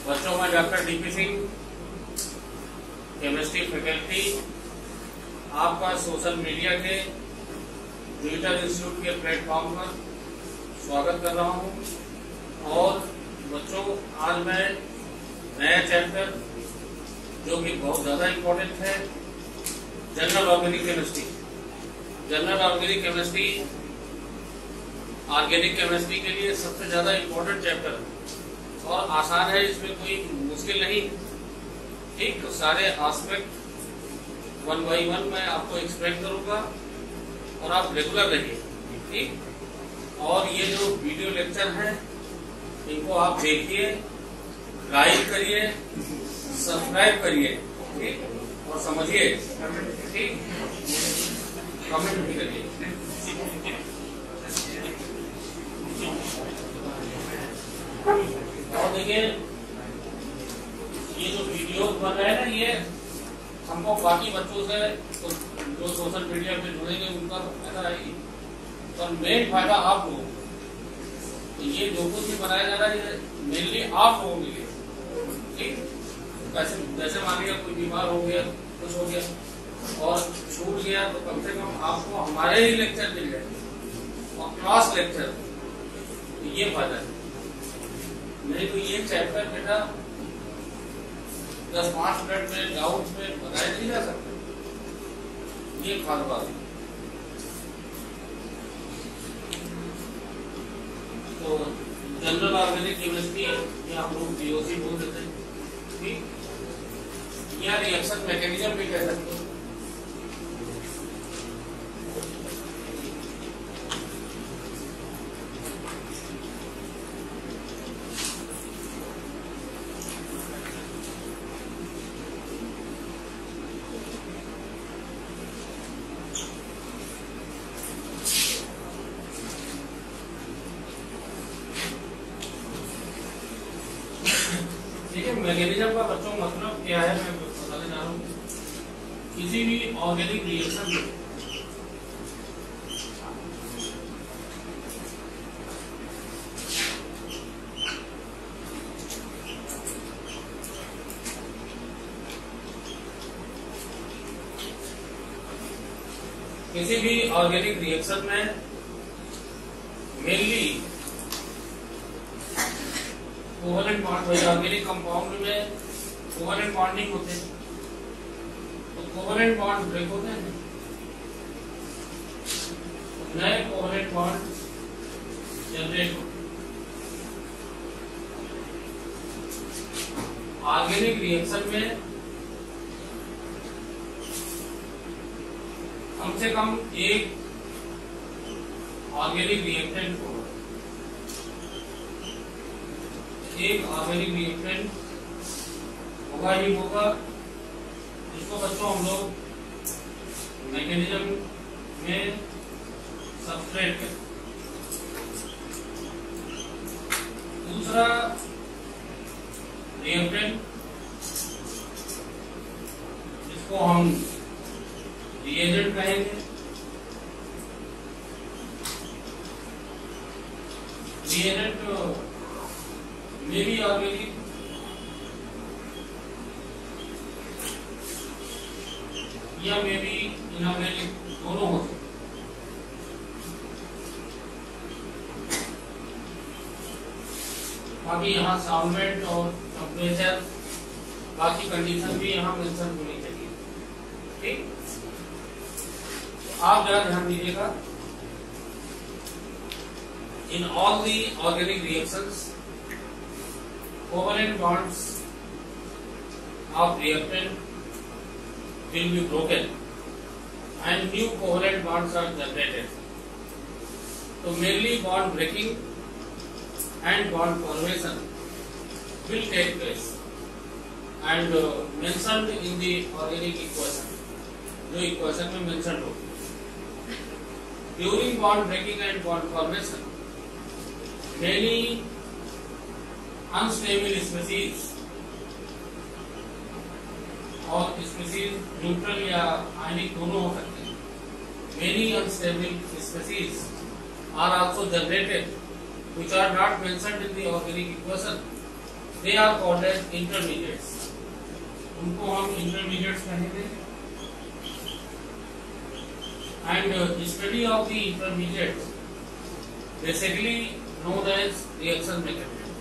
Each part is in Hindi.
बच्चों में doctor DP Singh, chemistry faculty, आपका सोशल मीडिया के डिजिटल इंस्टीट्यूट के प्लेटफॉर्म पर स्वागत कर रहा हूं। और बच्चों, आज मैं नया चैप्टर जो कि बहुत ज्यादा इम्पोर्टेंट है, general organic chemistry. General organic chemistry organic chemistry के लिए सबसे ज्यादा इम्पोर्टेंट चैप्टर है और आसान है, इसमें कोई मुश्किल नहीं। ठीक, तो सारे एस्पेक्ट 1 बाय 1 मैं आपको एक्सप्लेन करूंगा और आप रेगुलर रहिए। ठीक, और ये जो वीडियो लेक्चर है इनको आप देखिए, लाइक करिए, सब्सक्राइब करिए, ठीक, और समझिए, ठीक, कमेंट भी करिए। और देखिए, ये जो वीडियो बन रहा है ना, ये हमको बाकी बच्चों से तो जो सोशल मीडिया पे जुड़ेंगे उनका तो फायदा है ही, पर मेन फायदा आप लोगों को। तो ये जो कुछ भी बनाया जा रहा है ये मेनली आप लोगों के लिए। ठीक, जैसे मान लिया कोई बीमार हो गया, कुछ हो गया और छूट गया, तो कम से कम आपको हमारे ही लेक्चर मिल जाए और क्लास लेक्चर, तो ये फायदा है। नहीं तो ये चैप्टर बेटा 10-5 मिनट में डाउट में बताया नहीं जा सकता, ये खास बात है। तो जनरल ऑर्गेनिक केमिस्ट्री या हम लोग बीओसी बोल देते हैं, ठीक, या रिएक्शन मैकेनिज्म भी कह सकते हैं। ठीक है, मैकेनिज्म का बच्चों मतलब क्या है मैं बताने जा रहा हूँ। किसी भी ऑर्गेनिक रिएक्शन में mainly covalent bond, organic compound में कोवलेंट बॉन्डिंग होते हैं, तो कोवलेंट बॉन्ड ब्रेक होते हैं, नए कोवलेंट बॉन्ड जनरेट होते हैं। ऑर्गेनिक रिएक्शन में कम से कम एक ऑर्गेनिक रिएक्टेंट होगा, एक ऑर्गेनिक रिएक्टेंट होगा ही होगा, जिसको बच्चों हम लोग मैकेनिज्म में सबस्ट्रेट करते हैं। दूसरा रिएक्टेंट जिसको हम रिएजेंट कहेंगे, रिएजेंट मे बी ऑर्गेनिक या मे बी इनऑर्गेनिक, दोनों हो सकते। बाकी यहाँ सॉल्वेंट और टेम्परेचर, बाकी कंडीशन भी यहाँ मेंशन होनी चाहिए। ठीक, तो आप जरा ध्यान दीजिएगा। In all the organic reactions covalent bonds of reactant will be broken and new covalent bonds are generated. So mainly bond breaking and bond formation will take place and mentioned in the organic equation, जो equation में mentioned हो। During bond breaking and bond formation, many unstable species और स्पीसीज न्यूट्रल या आयनिक दोनों हो सकते हैं। Many unstable species are also generated which are not mentioned in the organic equation they are called as intermediates. उनको हम intermediates कहेंगे. And study of the intermediates basically known as reaction mechanism.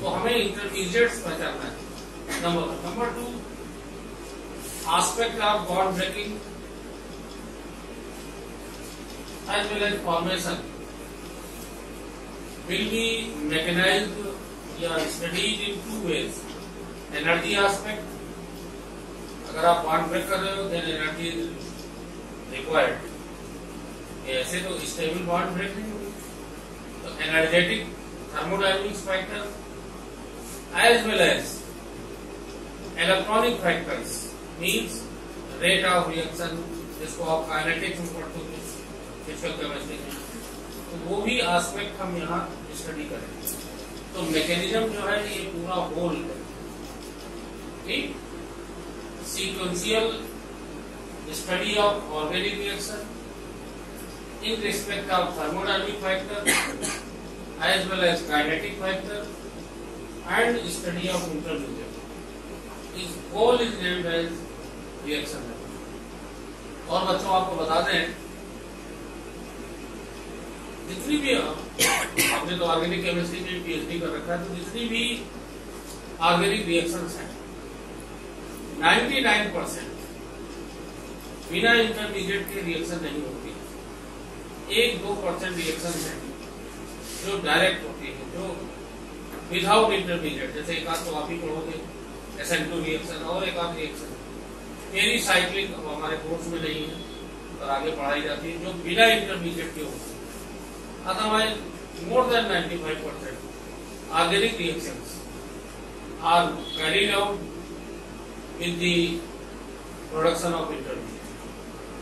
तो हमें intermediates पहचानना है. Number 2, aspect of bond breaking as well as formation will be mechanized या studied in 2 ways. Energy aspect, अगर आप bond break कर रहे हो then energy is required. ऐसे तो stable bond break नहीं होगी. तो energetic thermodynamics factor as well as electronic factors means rate of reaction, जिसको आप kinetics में पढ़ते हो फिजिकल केमिस्ट्री में, तो वो भी एस्पेक्ट हम यहाँ स्टडी करेंगे. तो मैकेनिज्म जो है ये पूरा होल है. ठीक, sequential study of organic reaction in respect of thermodynamic factor as well as kinetic factor and study of intermediate. इस whole is named as reaction. और बच्चों आपको बता दें, जितनी भी आपने तो ऑर्गेनिक केमिस्ट्री में पीएचडी कर रखा है, तो जितनी भी ऑर्गेनिक रिएक्शंस हैं 99% बिना इंटरमीडिएट के रिएक्शन नहीं होती. 1-2% रिएक्शन हैं जो डायरेक्ट होती है, जो विदाउट इंटरमीडिएट. जैसे एक आध तो आप ही पढ़ोगे SN2 रिएक्शन और एक आध रिएक्शन पेरीसाइक्लिक हमारे कोर्स में नहीं है और आगे पढ़ाई जाती है, जो बिना इंटरमीडिएट के होती है. Otherwise, more than 95% organic reactions are carried out with the production of intermediate.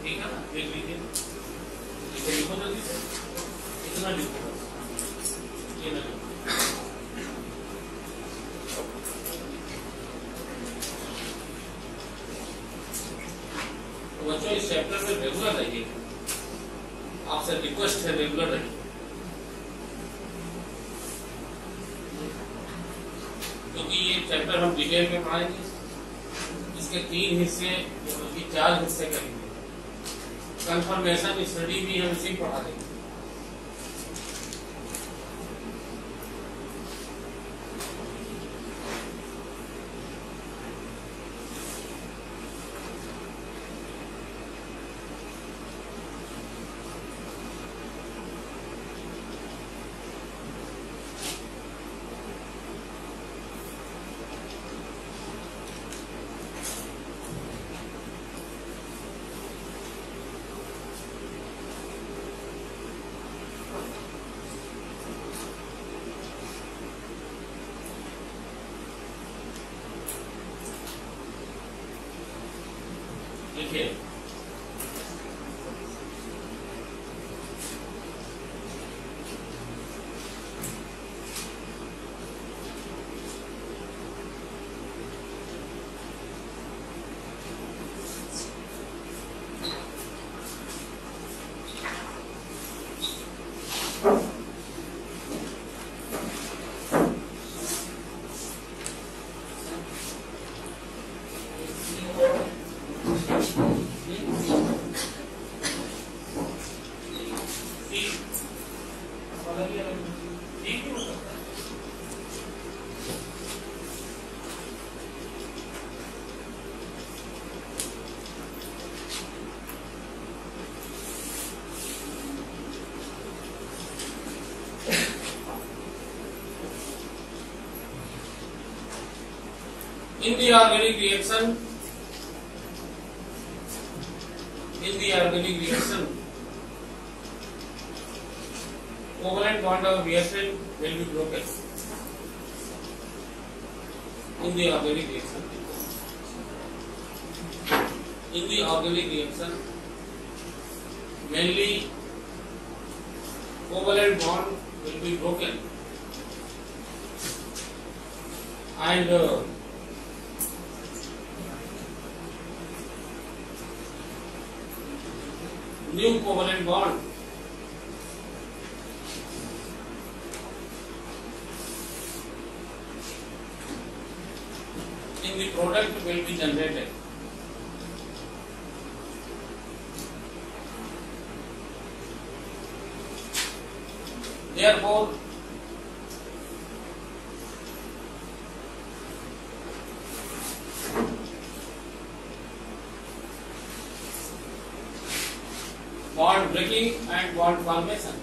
ठीक है ना? देख लीजिए, इसे लिखो जल्दी से, इतना लिखो बस, ये ना लिखो. तो बच्चों इस चैप्टर में रेगुलर रहिए, आपसे रिक्वेस्ट है रेगुलर रहिए. क्योंकि ये चैप्टर हम डिटेल में पढ़ाएंगे. इसके 3 हिस्से बल्कि 4 हिस्से करेंगे. कंफर्मेशन स्टडी भी हम इसी पढ़ा देंगे. देखिए, in the organic reaction, covalent bond of reactant will be broken. In the organic reaction, mainly covalent bond will be broken, and new covalent bond in the product will be generated. Therefore, bond breaking and bond formation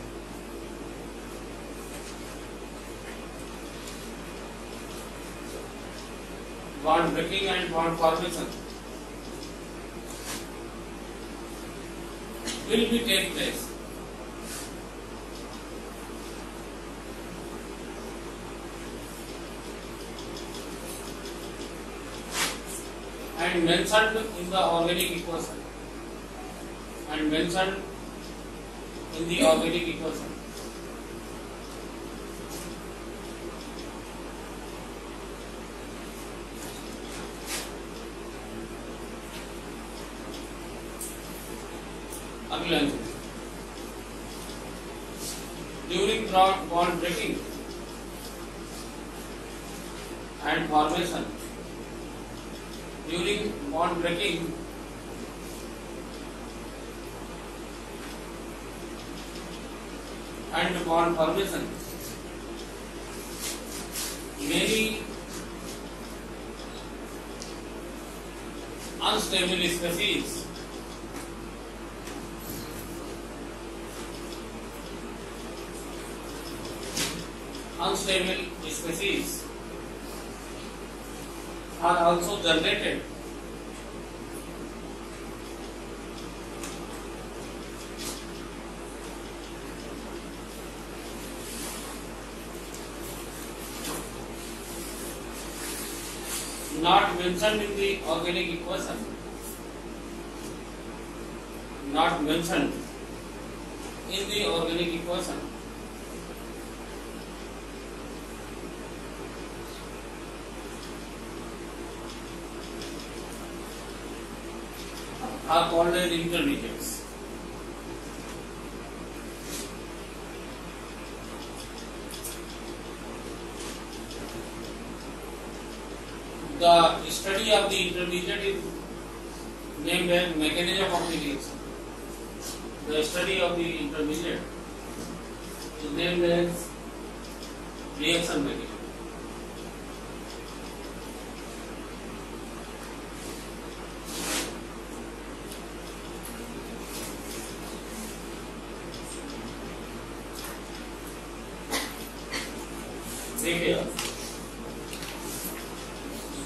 will be take place. And mentioned in the organic equation. अगला during bond breaking and formation. During bond breaking and bond formation, many unstable species are also generated. Not mentioned in the organic equation. Not mentioned in the organic equation. Are called as intermediates. The study of the intermediate is named as mechanism of the reaction. The study of the intermediate is named as reaction mechanism.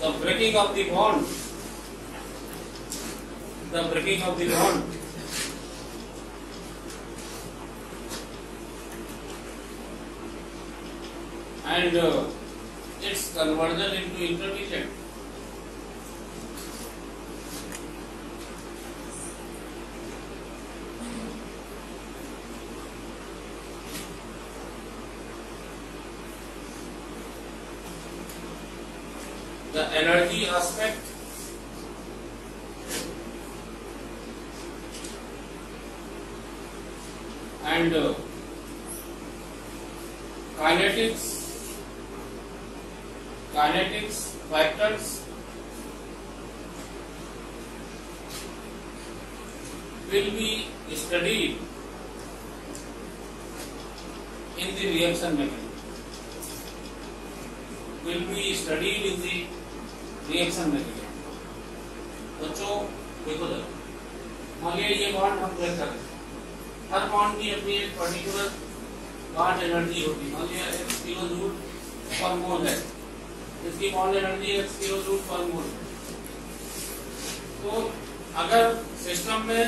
The breaking of the bond, and its conversion into intermediate. The energy aspect and kinetics factors will be studied in the reaction mechanism. बच्चों देखो जरा, मान लिया ये बॉन्ड हम ब्रेक कर रहे हैं, हर बॉन्ड की अपनी एक पर्टिकुलर बॉन्ड एनर्जी होती है. मान लिया x kilo joule per mole है, इसकी bond energy x kilo joule per mole. तो अगर सिस्टम में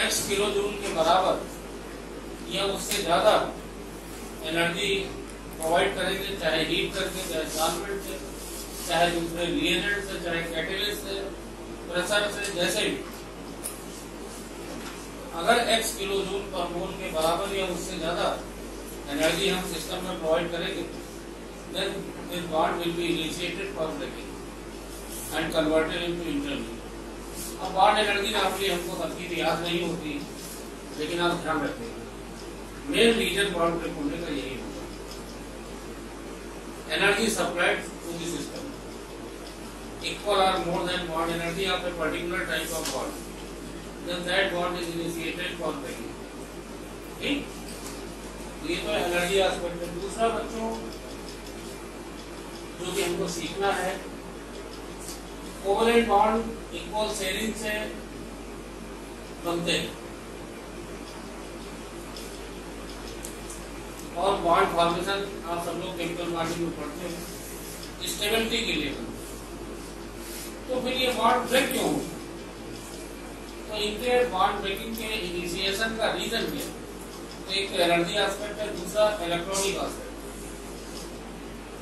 x किलो जूल के बराबर या उससे ज्यादा एनर्जी प्रोवाइड करेंगे, चाहे हीट करके, चाहे सॉल्वेंट से, चाहे दूसरे रिएजेंट से, चाहे कैटेलिस्ट से, प्रेशर से, जैसे भी, अगर x किलो जूल पर मोल के बराबर या उससे ज्यादा एनर्जी हम सिस्टम में प्रोवाइड करेंगे, then this bond will be initiated for breaking and converted into intermediate. अब बॉन्ड एनर्जी आपकी हमको सबकी याद नहीं होती, लेकिन आप ध्यान रखें मेन रीजन बॉन्ड ब्रेक होने का यही होगा. Energy supplied to the system equal or more than bond energy of a particular type of bond, then that bond is initiated for breaking. ठीक, ये तो एनर्जी एस्पेक्ट है। दूसरा बच्चों जो कि हमको सीखना है, कोवलेंट बॉन्ड इक्वल शेयरिंग से बनते हैं और बॉन्ड फॉर्मेशन आप सब लोग केमिकल बॉन्डिंग में पढ़ते हैं, स्टेबिलिटी के लिए बनते हैं। तो फिर ये बॉन्ड ब्रेक क्यों हो? तो इनके बॉन्ड ब्रेकिंग के इनिशिएशन का रीजन क्या है? तो एक एनर्जी एस्पेक्ट है, दूसरा electronic aspect.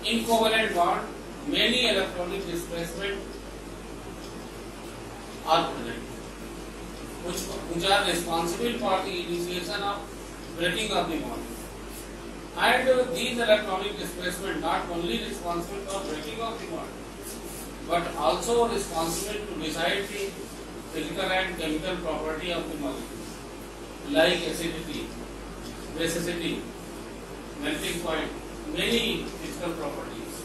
In covalent bond many electronic displacement are present which are responsible for the initiation of breaking of the bond. And these electronic displacement not only responsible for breaking of the bond, but also responsible to decide the physical and chemical property of the molecule, like acidity, basicity, melting point, many physical properties,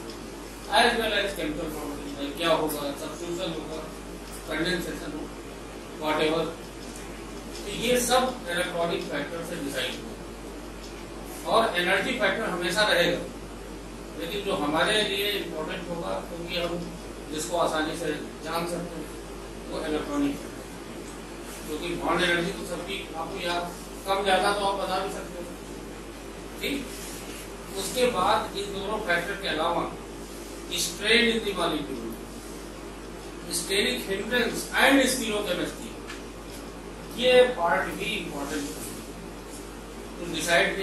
as well as chemical properties, like क्या होगा, substitution होगा, condensation होगा, whatever. ये सब इलेक्ट्रॉनिक फैक्टर से डिसाइड होगा और एनर्जी फैक्टर हमेशा रहेगा, लेकिन जो हमारे लिए इम्पोर्टेंट होगा क्योंकि हम जिसको आसानी से जान सकते हैं वो इलेक्ट्रॉनिक फैक्टर, क्योंकि बॉन्ड एनर्जी तो सबकी आपको याद कम ज्यादा तो आप बता भी सकते हो। ठीक, उसके बाद इन दोनों फैक्टर के अलावा strain in the molecule, steric hindrance and stereochemistry, ये पार्ट भी इम्पोर्टेंट है to decide the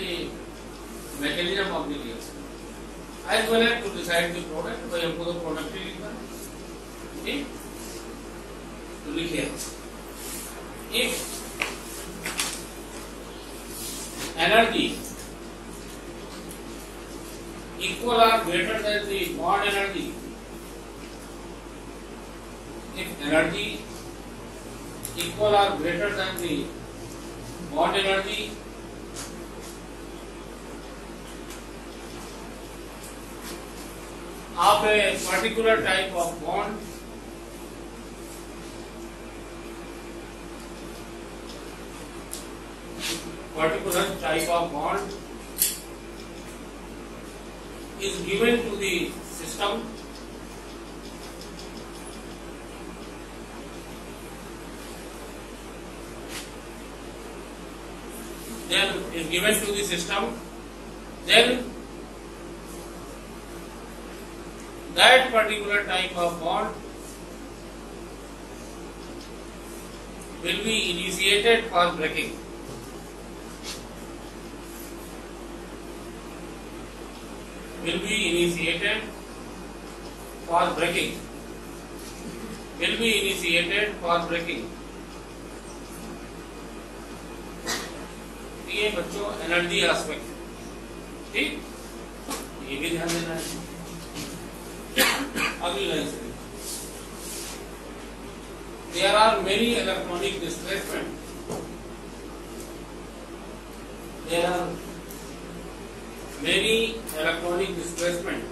mechanism of the reaction as well as to decide the product. भाई हमको तो प्रोडक्ट ही लिखना है, ठीक, तो लिखिए इफ एनर्जी इक्वल और greater than the bond energy, if energy equal or greater than the bond energy of a particular type of bond, particular type of bond is given to the system, then is given to the system, then that particular type of bond will be initiated for breaking. Will be initiated for breaking. Will be initiated for breaking. ये बच्चों एनर्जी एस्पेक्ट, ठीक, ये भी ध्यान देना है। अगली लाइन से, there are many electronic displacement, there are many electronic displacement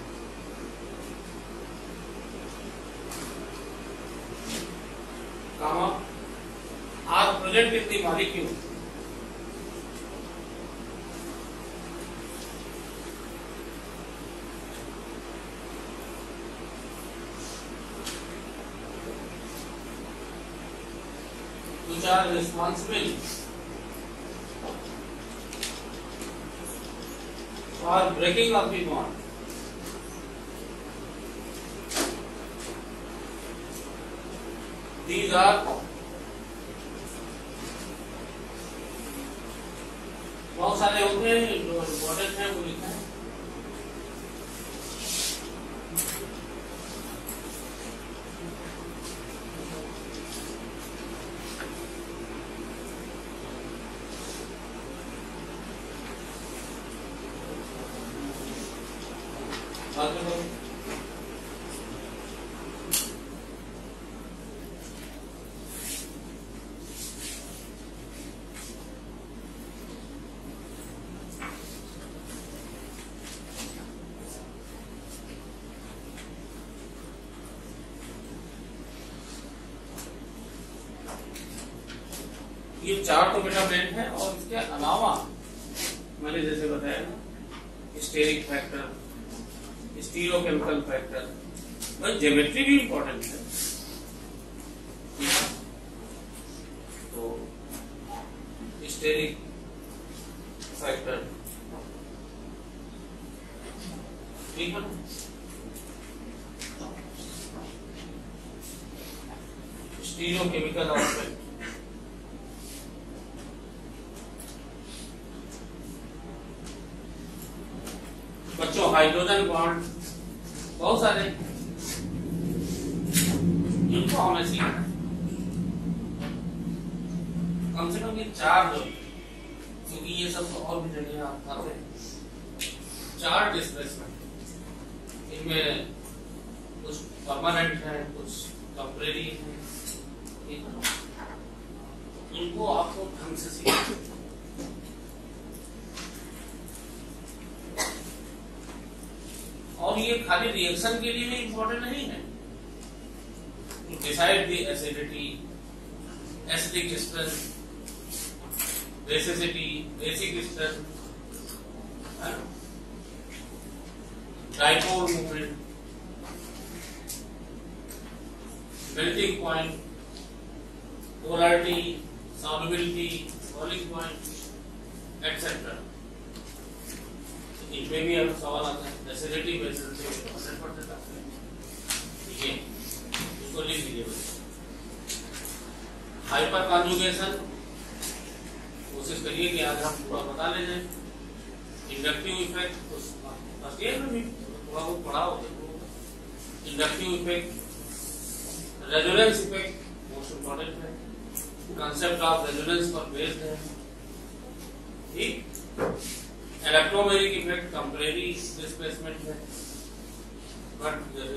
are present in the molecule which are responsible for breaking of the bond. These are बहुत सारे होते हैं, जो इम्पोर्टेंट है वो लिखा है। ये 4 तो बेटा मेन है, और इसके अलावा मैंने जैसे बताया ना, स्टेरिक फैक्टर, स्टीरियोकेमिकल फैक्टर, भाई ज्योमेट्री भी इंपॉर्टेंट है। तो स्टेरिक फैक्टर, ठीक है, स्टीरियोकेमिकल आस्पेक्ट, बच्चों हाइड्रोजन बॉन्ड बहुत सारे, इनको हमें सीखना कम से कम ये 4 जो, क्योंकि ये सब तो और भी जगह आप आते हैं। 4 डिस्प्लेसमेंट, इनमें कुछ परमानेंट है, कुछ टेम्परेरी है, ठीक है, इनको आपको ढंग से सीखना। और ये खाली रिएक्शन के लिए भी इंपॉर्टेंट नहीं है, decide the acidity, acidic strength, basicity, basic strength, dipole movement, melting point, polarity, solubility, boiling point, etcetera. इनमें भी अब सवाल आता है, एसिडिटी बेसिस से 100% आता है, ठीक है, इसको लिख लीजिए बच्चे। हाइपर कॉन्जुगेशन, कोशिश करिए कि आज हम पूरा बता ले जाए। इंडक्टिव इफेक्ट, फर्स्ट ईयर में भी थोड़ा बहुत पढ़ा हो, inductive effect, resonance effect most important है, कंसेप्ट ऑफ रेजोनेंस पर बेस्ड है, ठीक। इलेक्ट्रोमैग्नेटिक इफेक्ट टेम्परेरी डिस्प्लेसमेंट है, but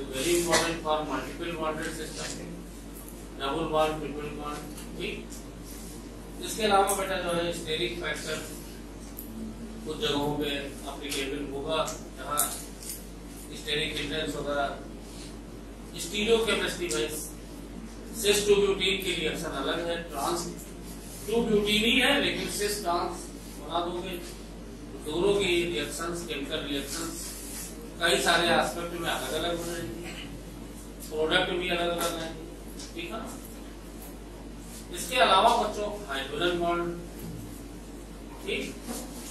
very important for multiple bonded system, double bond, triple bond, ठीक। इसके अलावा बेटा जो है स्टेरिक फैक्टर कुछ जगहों पे एप्लीकेबल होगा, जहाँ स्टेरिक हिंड्रेंस होगा। Stereochemistry wise sis to butene की रिएक्शन अलग है, ट्रांस टू ब्यूटीन ही है, लेकिन सिस ट्रांस बना दोगे, दोनों की रिएक्शंस, केमिकल रिएक्शंस कई सारे एस्पेक्ट में अलग अलग हो जाएंगे, प्रोडक्ट भी अलग अलग रहेंगे, ठीक है। इसके अलावा बच्चों हाइड्रोजन बॉन्ड, ठीक,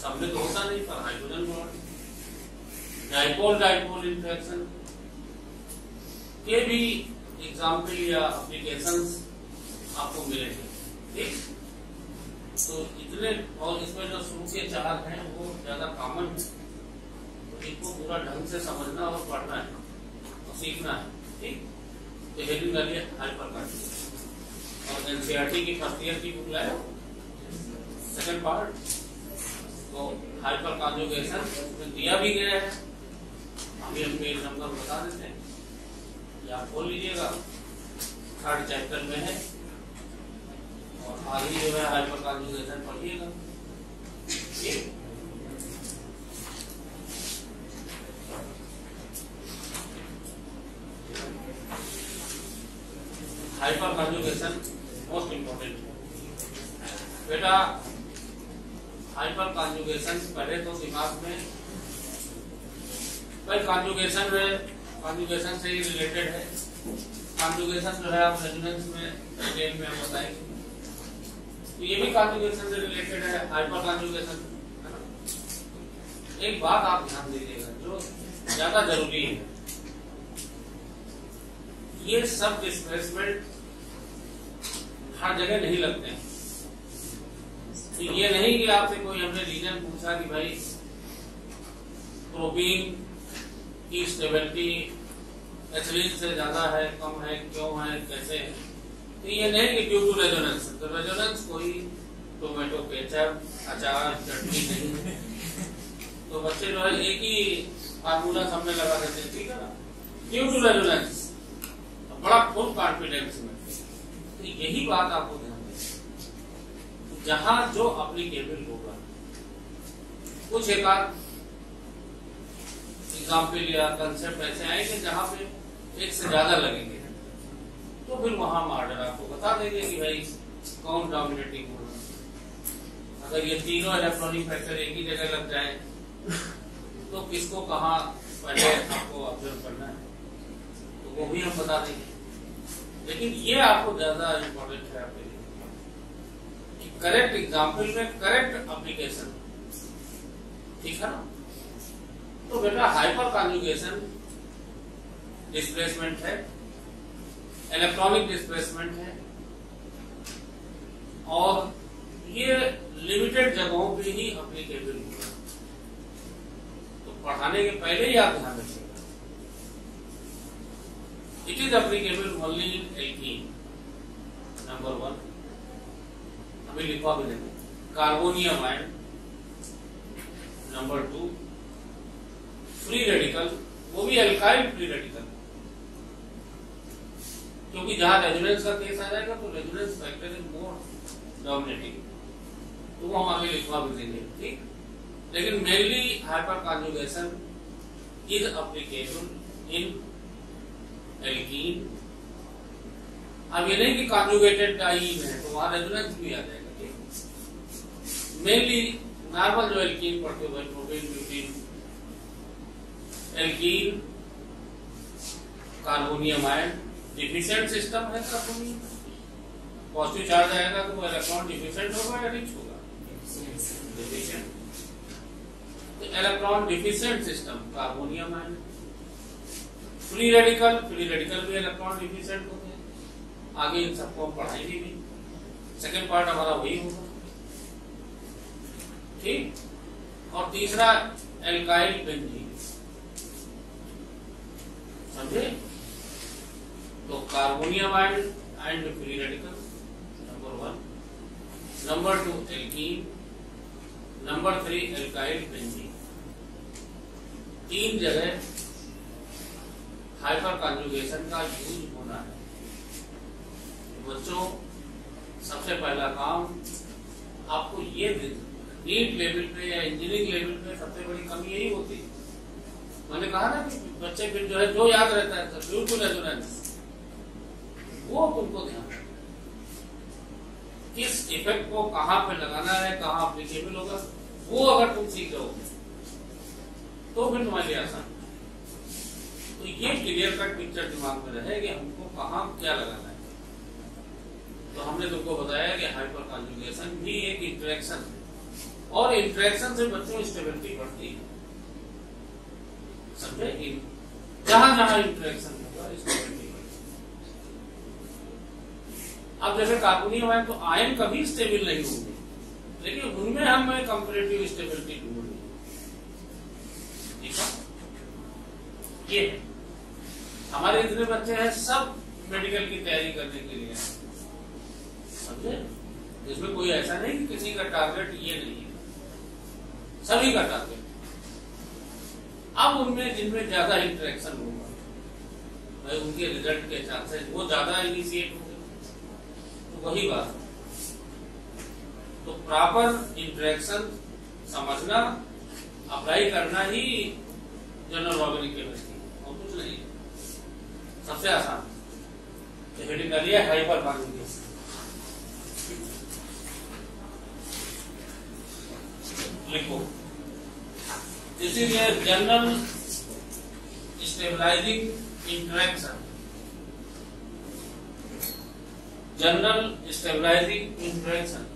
सब में तो होता नहीं, पर hydrogen bond, dipole dipole interaction के भी एग्जाम्पल या एप्लीकेशंस आपको मिलेंगे, ठीक। तो इतने, और इसमें जो शुरू के 4 हैं वो ज्यादा कॉमन है, तो इनको पूरा ढंग से समझना और पढ़ना है और सीखना है, ठीक। तो हेडिंग डालिए हाइपर कॉन्जुगेशन, और एनसीईआरटी की फर्स्ट ईयर की बुक लाए, सेकंड पार्ट, तो हाइपर कॉन्जुगेशन में दिया भी गया है, अभी हम पेज नंबर बता देते हैं, या आप खोल लीजिएगा, 3rd चैप्टर में है, और आगे जो है हाइपर कॉन्जुगेशन पढ़िएगा, ठीक। हाइपर कॉन्जुगेशन मोस्ट इंपॉर्टेंट है बेटा। हाइपर कॉन्जुगेशन पहले तो दिमाग में, भाई कॉन्जुगेशन कॉन्जुगेशन से ही रिलेटेड है। कॉन्जुगेशन जो है आप रेजोनेंस में डिटेल में हम बताएंगे, तो ये भी कॉन्जुगेशन से रिलेटेड है, हाइपर कॉन्जुगेशन। एक बात आप ध्यान दीजिएगा जो ज्यादा जरूरी है, ये सब डिस्प्लेसमेंट हर जगह नहीं लगते हैं। तो ये नहीं कि आपसे कोई हमने रीजन पूछा कि भाई प्रोपीन की स्टेबिलिटी एथिलीन से ज्यादा है, कम है, क्यों है, कैसे है, तो ये नहीं कि ड्यू टू रेजोनेंस। तो रेजोनेंस कोई टोमेटो केचप, अचार, चटनी नहीं है। तो बच्चे जो है एक ही फार्मूला सामने लगा देते हैं, ठीक है ना, ड्यू टू रेजोनेंस, तो बड़ा फुल कॉन्फिडेंस में। तो यही बात आपको ध्यान दें, जहां जो एप्लीकेबल होगा, कुछ एक आध एग्जाम्पल या कंसेप्ट ऐसे आएंगे जहां पे एक से ज्यादा लगेंगे, तो फिर वहां मॉडल आपको बता देंगे कि भाई कौन डोमिनेटिंग होगा, अगर ये तीनों इलेक्ट्रॉनिक फैक्टर एक ही जगह लग जाए तो किसको कहाँ पहले आपको ऑब्जर्व करना है तो वो भी हम बता देंगे। लेकिन ये आपको ज्यादा इम्पोर्टेंट है आपके लिए कि करेक्ट एग्जाम्पल में करेक्ट एप्लीकेशन, ठीक है ना। तो बेटा हाइपर कॉन्जुगेशन डिस्प्लेसमेंट है, इलेक्ट्रॉनिक डिस्प्लेसमेंट है, और ये लिमिटेड जगहों पे ही एप्लीकेबल होगा। तो पढ़ाने के पहले ही आप ध्यान रखिएगा। It is applicable only in alkene, number 1। अभी लिखवा भी देंगे। Carbonium ion, number 2। Free radical, वो भी एल्काइल फ्री रेडिकल, क्योंकि जहां रेजोनेंस का केस आ जाएगा तो resonance factor is more dominating, तो वो हम आगे लिखवा भी देंगे, ठीक। लेकिन mainly hyper conjugation is applicable in alkene. अब ये नहीं कि कॉन्जुगेटेड डाइईन है तो वहां रेजोनेंस भी आ जाएगा, ठीक। मेनली नॉर्मल जो एल्कीन पढ़ते हुए propane, butane, alkene, carbonium ion, deficient system है कार्बोनियम, पॉजिटिव चार्ज आएगा तो वो इलेक्ट्रॉन डिफिशिएंट होगा या रिच होगा, डिफिशिएंट। तो electron deficient system carbonium ion. Free radical भी इलेक्ट्रॉन डिफिशिएंट होते हैं, आगे इन सबको हम पढ़ाएंगे भी, सेकेंड पार्ट हमारा वही होगा, ठीक। और तीसरा एल्काइल बेंजीन, समझे। तो carbonium ion and free radical, number 1। Number 2 alkene, number 3 alkyl benzene. 3 जगह हाइपर कॉन्जुगेशन का यूज होना है। बच्चों, सबसे पहला काम आपको ये नीट लेवल पे या इंजीनियरिंग लेवल पे सबसे बड़ी कमी यही होती है। मैंने कहा ना कि बच्चे फिर जो है जो याद रहता है सर बिल्कुल रेजोनेंस, वो तुमको ध्यान रखना, किस इफेक्ट को कहां पे लगाना है, कहां एप्लीकेबल होगा, वो अगर तुम सीख जाओगे तो फिर तुम्हारे लिए आसान। तो ये क्लियर कट पिक्चर दिमाग में रहे कि हमको कहां क्या लगाना है। तो हमने तुमको बताया कि हाइपर कॉन्जुगेशन भी एक इंटरेक्शन है, और इंटरेक्शन से बच्चों स्टेबिलिटी बढ़ती है, समझे। जहां जहां इंटरेक्शन होगा स्टेबिलिटी। अब जैसे कार्बोनियम आयन, तो आयन कभी स्टेबल नहीं होंगे, लेकिन उनमें हमें कंपैरेटिव स्टेबिलिटी ढूंढनी, ठीक है। ये हमारे इतने बच्चे हैं सब मेडिकल की तैयारी करने के लिए, समझे। इसमें कोई ऐसा नहीं कि किसी का टारगेट ये नहीं है, सभी का टारगेट। अब उनमें जिनमें ज्यादा इंटरेक्शन होगा भाई, उनके रिजल्ट के चांसेस वो ज्यादा इनिशिएट होंगे, तो वही बात। तो प्रॉपर इंटरेक्शन समझना, अप्लाई करना ही जनरल ऑर्गेनिक केमिस्ट्री, और कुछ नहीं है, सबसे आसान। तो हेडिंग कर लिया हाइपर कॉन्जुगेशन। लिखो, this is a general stabilising interaction. General stabilising interaction,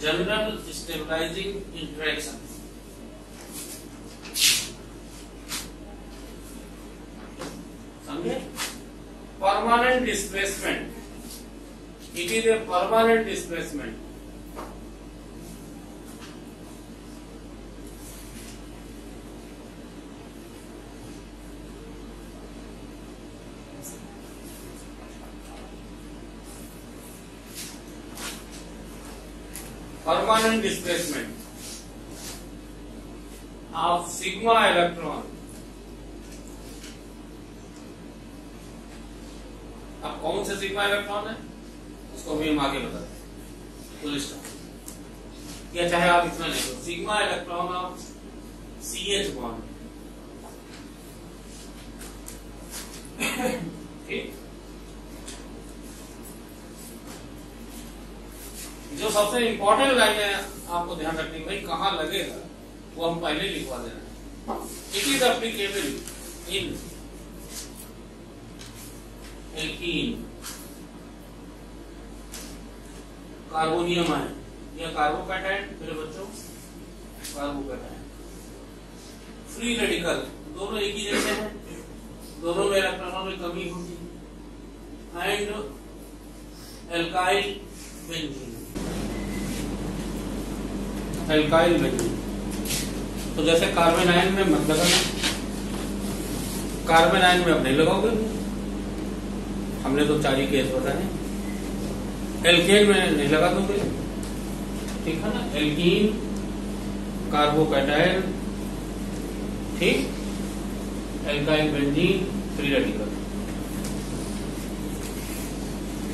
general stabilising interaction. समझे। Permanent displacement, it is a permanent displacement. Permanent displacement of sigma electron। अब कौन सा सिग्मा इलेक्ट्रॉन है उसको भी हम आगे बताते हैं, फुल स्टॉप। या चाहे आप इतना लिखो, sigma electron of CH bond, ठीक। सबसे इंपॉर्टेंट लाइनें आपको ध्यान रखनी, भाई कहाँ लगेगा वो हम पहले लिखवा दे रहे हैं। It is applicable in alkene carbonium ion या कार्बोकैटायन, मेरे बच्चों कार्बोकैटायन। फ्री रेडिकल दोनों एक ही जैसे हैं, दोनों में इलेक्ट्रॉनों में कमी होगी। And alkyl benzene, alkyl benzene. तो जैसे कार्बन आयन में मत लगाना, कार्बन आयन में अब नहीं लगाओगे, हमने तो 4 ही केस बताए। एल्केन में नहीं लगा दोगे, ठीक है ना। एल्कीन कार्बोकैटायन, ठीक, एल्काइल बेंजीन फ्री रेडिकल,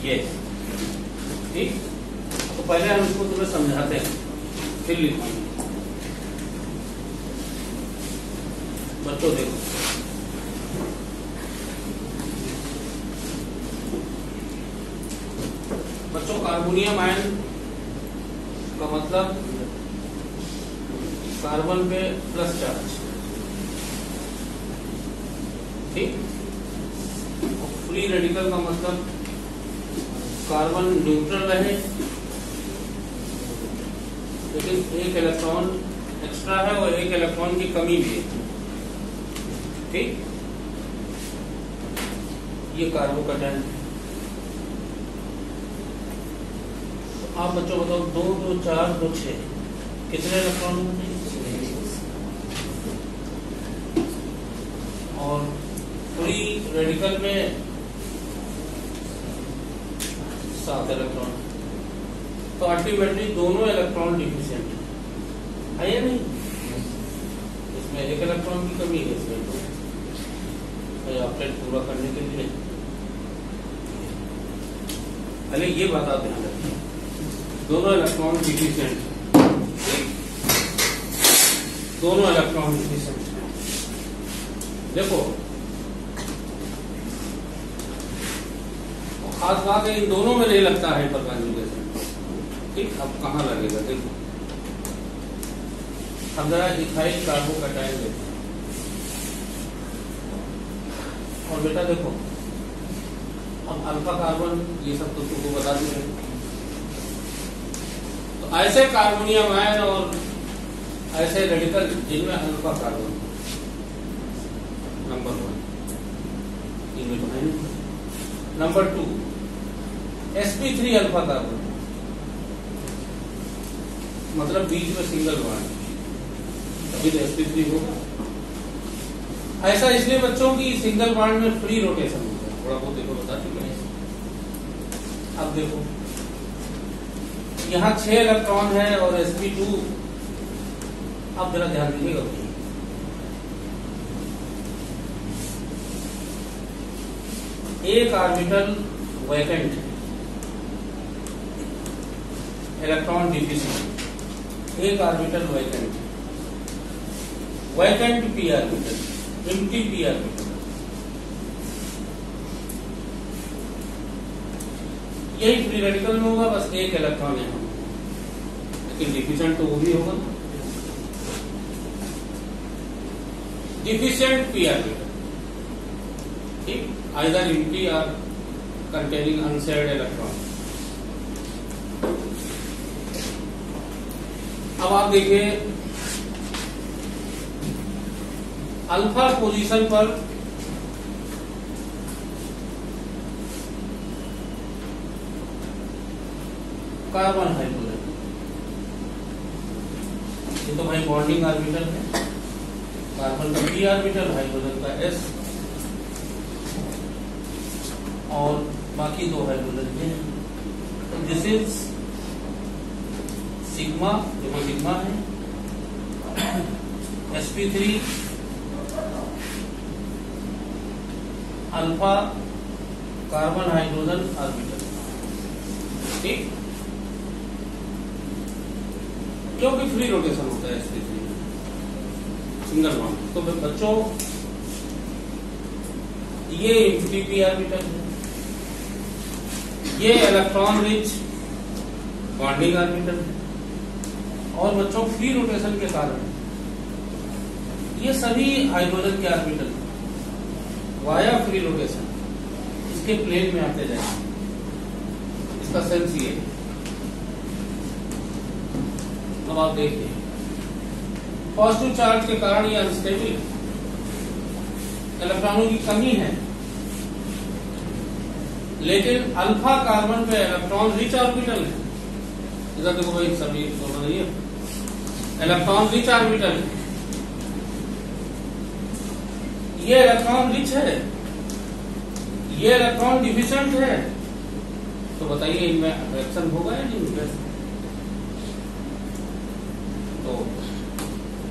ये ठीक। तो पहले हम इसको तुम्हें समझाते हैं, फिर लिखेंगे। बच्चों देखो, बच्चों कार्बोनियम आयन का मतलब कार्बन पे प्लस चार्ज, ठीक। फ्री रेडिकल का मतलब कार्बन न्यूट्रल रहे लेकिन एक इलेक्ट्रॉन एक्स्ट्रा है और एक इलेक्ट्रॉन की कमी भी है, ठीक। ये कार्बोकैटायन। आप बच्चों बताओ, 2 2 4 2 6 कितने इलेक्ट्रॉन होते हैं? और फ्री रेडिकल में 7 इलेक्ट्रॉन। तो अल्टीमेटली दोनों इलेक्ट्रॉन डिफिशिएंट है या नहीं? इसमें एक इलेक्ट्रॉन की कमी है, इसमें तो ऑप्टेट पूरा करने के लिए पहले ये बात आप ध्यान रखिए, दोनों इलेक्ट्रॉन डिफिशिएंट, दोनों इलेक्ट्रॉन डिफिशिएंट। देखो खास बात है, इन दोनों में नहीं लगता है हाइपर कॉन्जुगेशन, ठीक। अब कहाँ लगेगा देखो, अब जरा इथाइल कार्बोकैटायन देखो, और बेटा देखो अब अल्फा कार्बन, ये सब तो तुमको बता दिए। तो ऐसे कार्बोनियम आयन और ऐसे रेडिकल जिनमें अल्फा कार्बन नंबर 1, इनमें तो है नहीं। नंबर 2 sp3 अल्फा कार्बन, मतलब बीच में सिंगल बॉन्ड, तभी तो sp3 होगा। ऐसा इसलिए बच्चों की सिंगल बॉन्ड में फ्री रोटेशन होता है, थोड़ा बहुत देखो बता चुके हैं। अब देखो यहाँ 6 इलेक्ट्रॉन है और sp2, अब जरा ध्यान दीजिएगा, एक ऑर्बिटल वैकेंट है, इलेक्ट्रॉन डिफिशिएंट, एक orbital vacant, vacant p orbital, empty p orbital. यही फ्री रेडिकल में होगा, बस एक इलेक्ट्रॉन है, लेकिन डिफिशिएंट तो वो भी होगा ना, डिफिशिएंट p ऑर्बिटल, ठीक। either empty or containing unshared electron। अब आप देखिए अल्फा पोजीशन पर कार्बन हाइड्रोजन, ये तो भाई बॉन्डिंग ऑर्बिटल है, कार्बन का p ऑर्बिटल, हाइड्रोजन का s, और बाकी 2 हाइड्रोजन के हैं। दिस इज सिग्मा, देखो सिग्मा है, sp3 alpha carbon hydrogen orbital, ठीक। क्योंकि फ्री रोटेशन होता है sp3 सिंगल बॉन्ड। तो बच्चों ये एम्प्टी p ऑर्बिटल है, ये इलेक्ट्रॉन रिच बॉन्डिंग ऑर्बिटल है। और बच्चों फ्री रोटेशन के कारण ये सभी हाइड्रोजन के ऑर्बिटल वाया फ्री रोटेशन इसके प्लेन में आते जाएंगे। इसका सेंस ये है। अब आप देखिए पॉजिटिव चार्ज के कारण ये अनस्टेबल है, इलेक्ट्रॉनों की कमी है, लेकिन अल्फा कार्बन पे इलेक्ट्रॉन रिच ऑर्बिटल है। इधर देखो भाई, सभी दोनों नहीं है, इलेक्ट्रॉन रिच ऑर्बिटल है। ये इलेक्ट्रॉन रिच है, ये इलेक्ट्रॉन डिफिशिएंट है, तो बताइए इनमें अट्रैक्शन होगा या नहीं? तो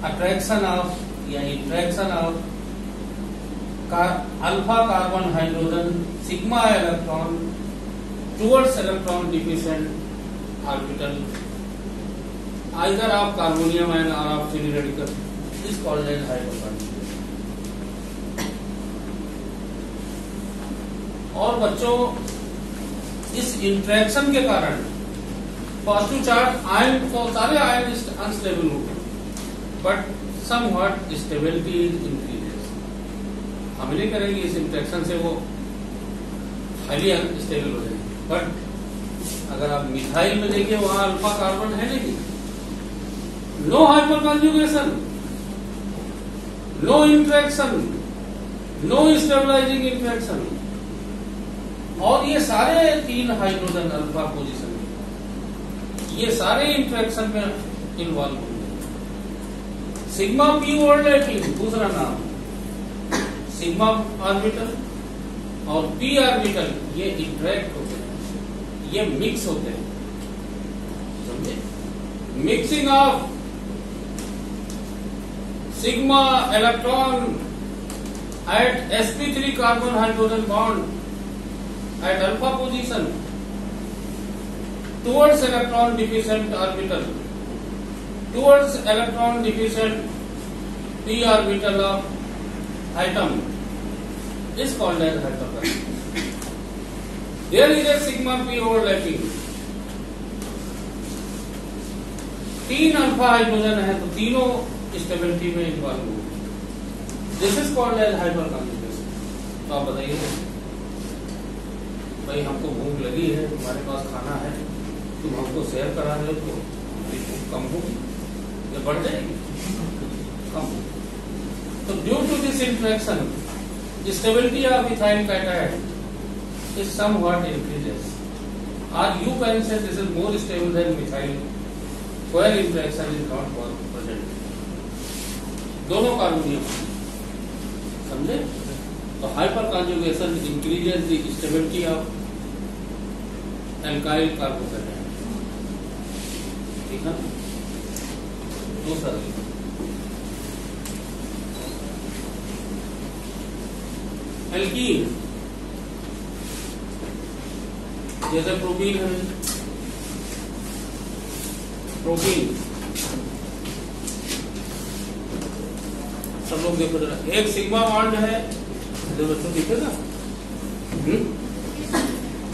अट्रैक्शन ऑफ या interaction of alpha carbon hydrogen sigma electron towards electron deficient orbital either of carbonium and और of free radical is called as hydrogen. और बच्चों इस इंट्रैक्शन के कारण पॉजिटिव चार्ज आयन तो सारे आयन अनस्टेबल हो गए, बट समव्हाट स्टेबिलिटी इंक्रीजेस। हम नहीं करेंगे इस इंट्रैक्शन से वो हाईली अनस्टेबल हो जाएंगे, बट अगर आप मिथाइल में देखिए वहां अल्फा कार्बन है नहीं, no hyper conjugation, no interaction, no stabilizing interaction, और ये सारे 3 हाइड्रोजन अल्फा पोजीशन ये सारे इंट्रैक्शन में इन्वॉल्व होंगे। सिग्मा पी ओवरलैपिंग दूसरा नाम, सिग्मा ऑर्बिटल और पी ऑर्बिटल ये इंटरेक्ट होते हैं, ये मिक्स होते हैं, समझे? Mixing of sigma electron at sp3 carbon hydrogen bond at alpha position towards electron deficient orbital towards electron deficient p orbital of atom is called as hypercurrent. There is a sigma p overlapping, 3 alpha hydrogen है तो तीनों स्टेबिलिटी में इन्वॉल्व हो, this is called as hyper conjugation. तो आप बताइए भाई, हमको भूख लगी है, तुम्हारे पास खाना है, तुम हमको शेयर करा रहे हो तो भूख कम होगी या बढ़ जाएगी? कम होगी। तो due to this interaction stability of ethyl cation is somewhat increases, और you can say this is more stable than methyl where interaction is not present. दोनों कार्बोनियम, समझे? तो hyper conjugation increases the stability of alkyl carbocation, ठीक है? दूसरा एल्कीन, जैसे प्रोपीन है, प्रोपीन सब लोग देखो जरा, एक सिग्मा बॉन्ड है, बच्चों दिखेगा,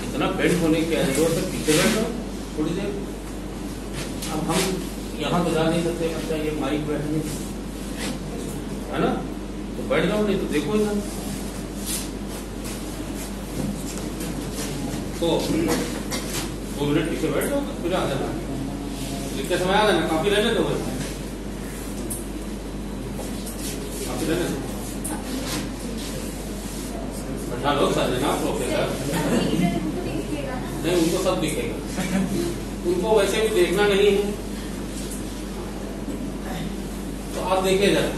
इतना बेंड होने की जरूरत है, पीछे बैठ जाओ थोड़ी देर। अब हम यहाँ तो जा नहीं सकते, अच्छा ये माइक बैठने है ना, तो बैठ जाओ, नहीं तो देखो इधर। तो 2 मिनट पीछे बैठ जाओ, फिर आ जाना, लिखते समय आ जाना, काफी रहने दो, काफी रहने दो। लोग सारे ना प्रोफेसर नहीं, उनको सब दिखेगा, उनको वैसे भी देखना नहीं है। तो आप देखिए जरा,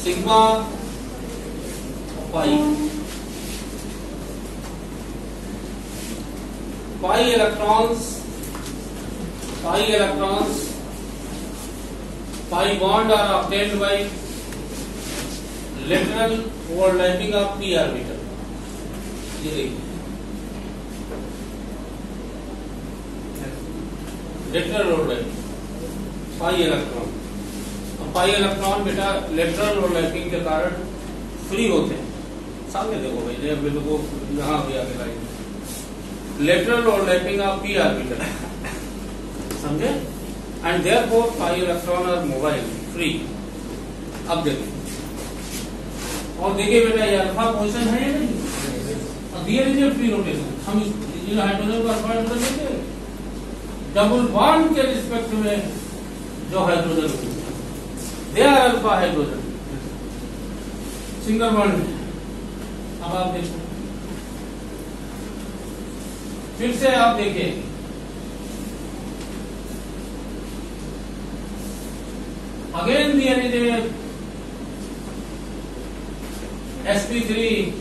sigma pi, pi electrons, pi bond are obtained by lateral overlapping of p orbital। ये देखिए लेटरल ओवरलैपिंग पाई इलेक्ट्रॉन, और पाई इलेक्ट्रॉन बेटा लेटरल ओवरलैपिंग के कारण फ्री होते हैं। सामने देखो भाई, ये बिल्कुल यहाँ भी आगे line, lateral overlapping of p orbital समझे? And therefore pi electron are mobile free. अब देखिए, और देखिए बेटा ये अल्फा पोजीशन है या नहीं, और दियर इज ए फ्री रोटेशन। हम इस हाइड्रोजन का अल्फा हाइड्रोजन लेते हैं, डबल बॉन्ड के रिस्पेक्ट में जो hydrogen they are alpha hydrogen, single bond. अब आप देखो, फिर से आप देखिए, again there is a sp3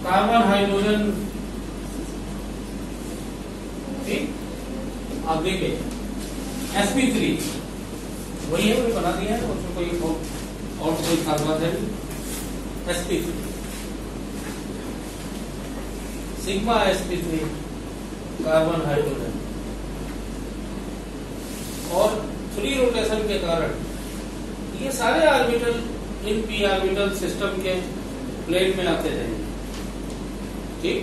carbon hydrogen. ठीक, आप देखिए sp3 वही है, वही बना दिया है, उसमें कोई और कोई खास बात है नहीं। sp3 sigma sp3 carbon hydrogen, और फ्री रोटेशन के कारण ये सारे orbital in P orbital system के प्लेन में आते रहेंगे। ठीक,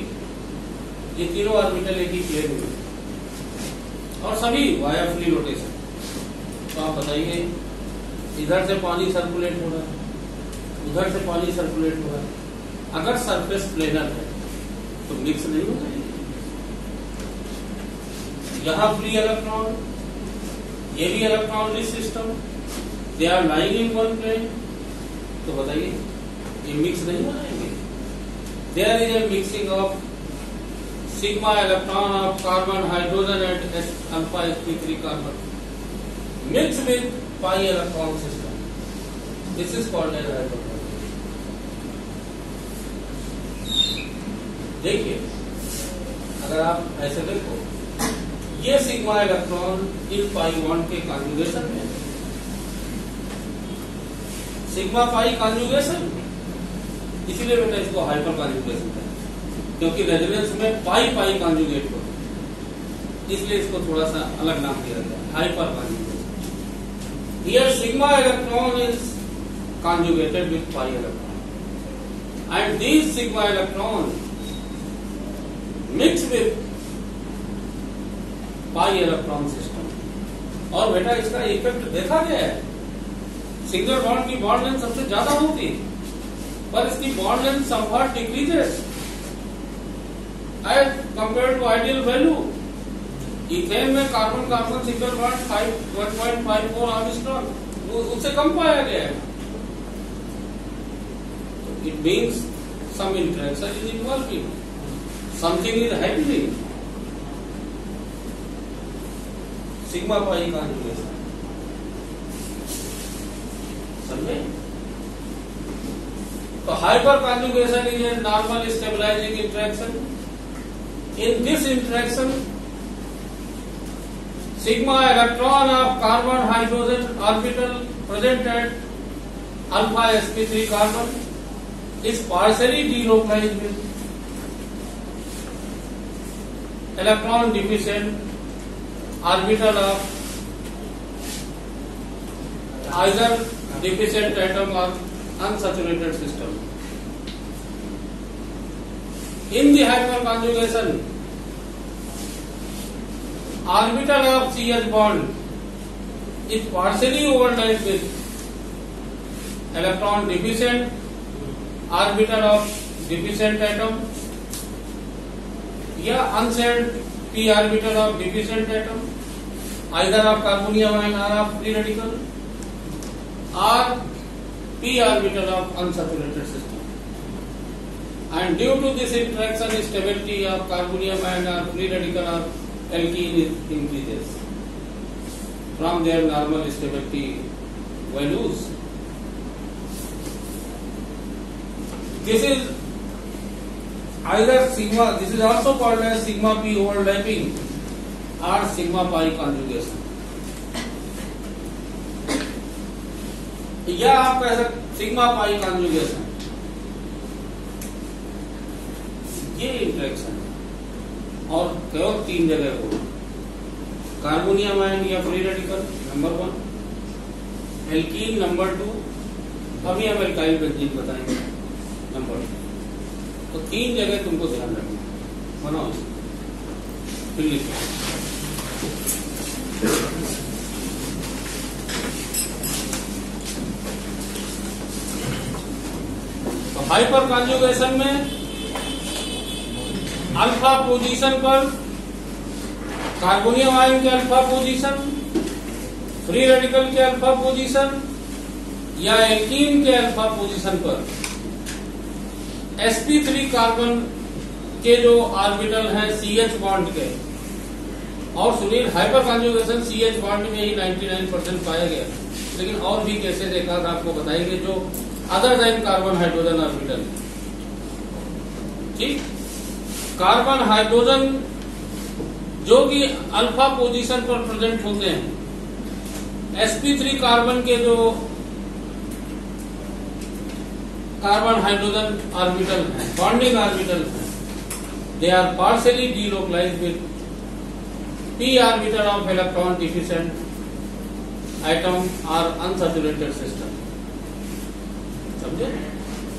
ये तीनों ऑर्बिटल एक ही प्लेन में, और सभी वाया फ्री रोटेशन। तो आप बताइए, इधर से पानी सर्कुलेट हो रहा है, उधर से पानी सर्कुलेट हो रहा है, अगर सरफेस प्लेनर है तो मिक्स नहीं हो जाएगी। यहां फ्री इलेक्ट्रॉन, ये भी electron rich system, they are lying in one plane, तो बताइए ये मिक्स नहीं हो जाएंगे। There is a mixing of sigma electron of carbon hydrogen at alpha sp3 carbon mix with pi electron system, this is called as hydrogen. देखिए, अगर आप ऐसे देखो, ये sigma electron in pi bond के कॉन्जुगेशन में, सिग्मा पाई कॉन्जुगेशन, इसीलिए बेटा इसको हाइपर कॉन्जुगेशन है, क्योंकि रेजोनेंस में पाई पाई कॉन्जुगेट हो, इसलिए इसको थोड़ा सा अलग नाम दिया गया, hyperconjugation. Here sigma electron is conjugated with pi electron and these sigma electron mix with pi electron system. और बेटा इसका इफेक्ट देखा गया है, सिंगल बॉन्ड की बॉन्ड लेंथ सबसे ज्यादा होती है, पर इसकी bond length somewhat decreases as compare to ideal value. Ethane में carbon carbon single bond 1.54 Armstrong, उससे कम पाया गया है। It means some interaction is involving, something is happening. Sigma pi conjugation, समझे? तो hyper conjugation is a normal stabilizing interaction. In this interaction sigma electron of carbon hydrogen orbital present at alpha sp3 carbon is partially delocalized with electron deficient orbital of either deficient atom or unsaturated system. In the hyperconjugation, orbital of CH bond is partially overlaid with electron deficient orbital of deficient atom या unshared p orbital of deficient atom, either of carbonium ion or of free radical, or p orbital of unsaturated system. And due to this interaction, stability of carbonium ion or free radical or alkene increases from their normal stability values. This is either sigma, this is also called as sigma p overlapping or sigma pi conjugation. या आप कह सकते सिग्मा पाई कॉन्जुगेशन, ये इंटरेक्शन और केवल 3 जगह हो, कार्बोनियम आयन या free radical number 1, alkene number 2, अभी हम एल्काइल बेंजीन बताएंगे नंबर 2। तो 3 जगह तुमको ध्यान रखना, बनाओ फिर लिखो। तो हाइपर कॉन्जुगेशन में अल्फा पोजीशन पर कार्बोनियम आयन के अल्फा पोजीशन, फ्री रेडिकल के अल्फा पोजीशन या एल्कीन के अल्फा पोजीशन पर sp3 कार्बन के जो ऑर्बिटल हैं CH बॉन्ड के, और Sunil hyper conjugation CH bond में ही 99% पाया गया, लेकिन और भी केसेस एक आध आपको बताएंगे जो other than carbon hydrogen orbital. ठीक, कार्बन हाइड्रोजन जो कि अल्फा पोजीशन पर प्रेजेंट होते हैं, sp3 कार्बन के जो कार्बन हाइड्रोजन ऑर्बिटल है, बॉन्डिंग ऑर्बिटल है, they are partially delocalized with p orbital of electron deficient item और अनसैचुरेटेड सिस्टम। समझे?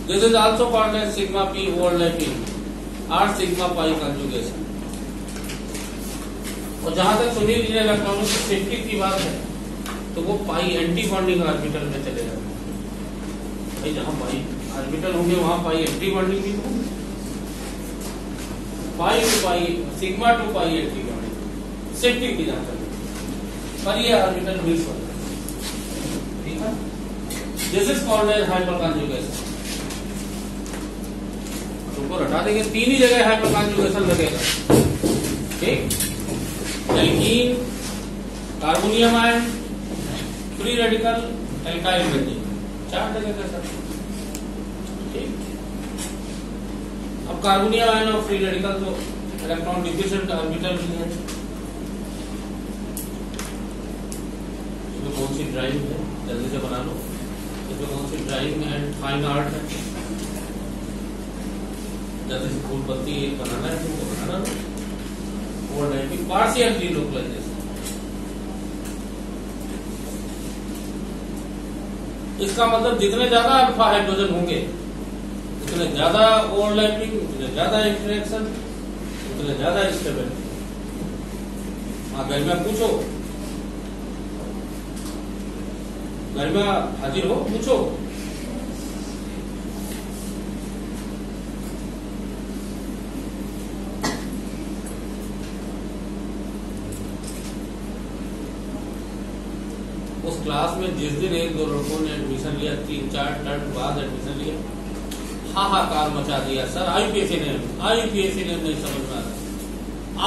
This is also called as sigma p overlapping और सिग्मा पाई कॉन्जुगेशन। और जहां तक सुनील इन इलेक्ट्रॉनों की शिफ्टिंग की बात है, तो वो पाई एंटी बॉन्डिंग ऑर्बिटल में चले जाते हैं। भाई जहां पाई ऑर्बिटल होंगे वहां पाई एंटी बॉन्डिंग भी होंगे। Pi to pi, sigma to pi anti bonding shifting की जाती है, पर ये ऑर्बिटल मिस होता है। ठीक है, this is called as hyper conjugation. उसको हटा देंगे, तीन ही जगह हाइपर कॉन्जुगेशन लगेगा। ठीक, alkene, carbonium ion, free radical, alkyl benzene, 4 जगह का सर। ठीक, अब कार्बोनियम आयन और फ्री रेडिकल तो इलेक्ट्रॉन डिफिशिएंट ऑर्बिटल भी है। इसमें कौन सी ड्राइव है, जल्दी से बना लो। इसमें कौन सी ड्राइव एंड फाइन आर्ट है, जल्दी से फूल पत्ती बनाना है, तुमको बनाना लो। और पार्शियल डीलोकलाइजेशन, इसका मतलब जितने ज्यादा अल्फा हाइड्रोजन होंगे, उतने ज्यादा ओवरलैपिंग, उतने ज्यादा इंटरेक्शन, उतने ज्यादा स्टेबिलिटी। घर में पूछो, घर में हाजिर हो, पूछो। उस क्लास में जिस दिन 1-2 लड़कों ने एडमिशन लिया, 3-4 टर्न बाद एडमिशन लिया, हाहाकार मचा दिया। सर आईपीएससी नेम नहीं समझ में आ रहा,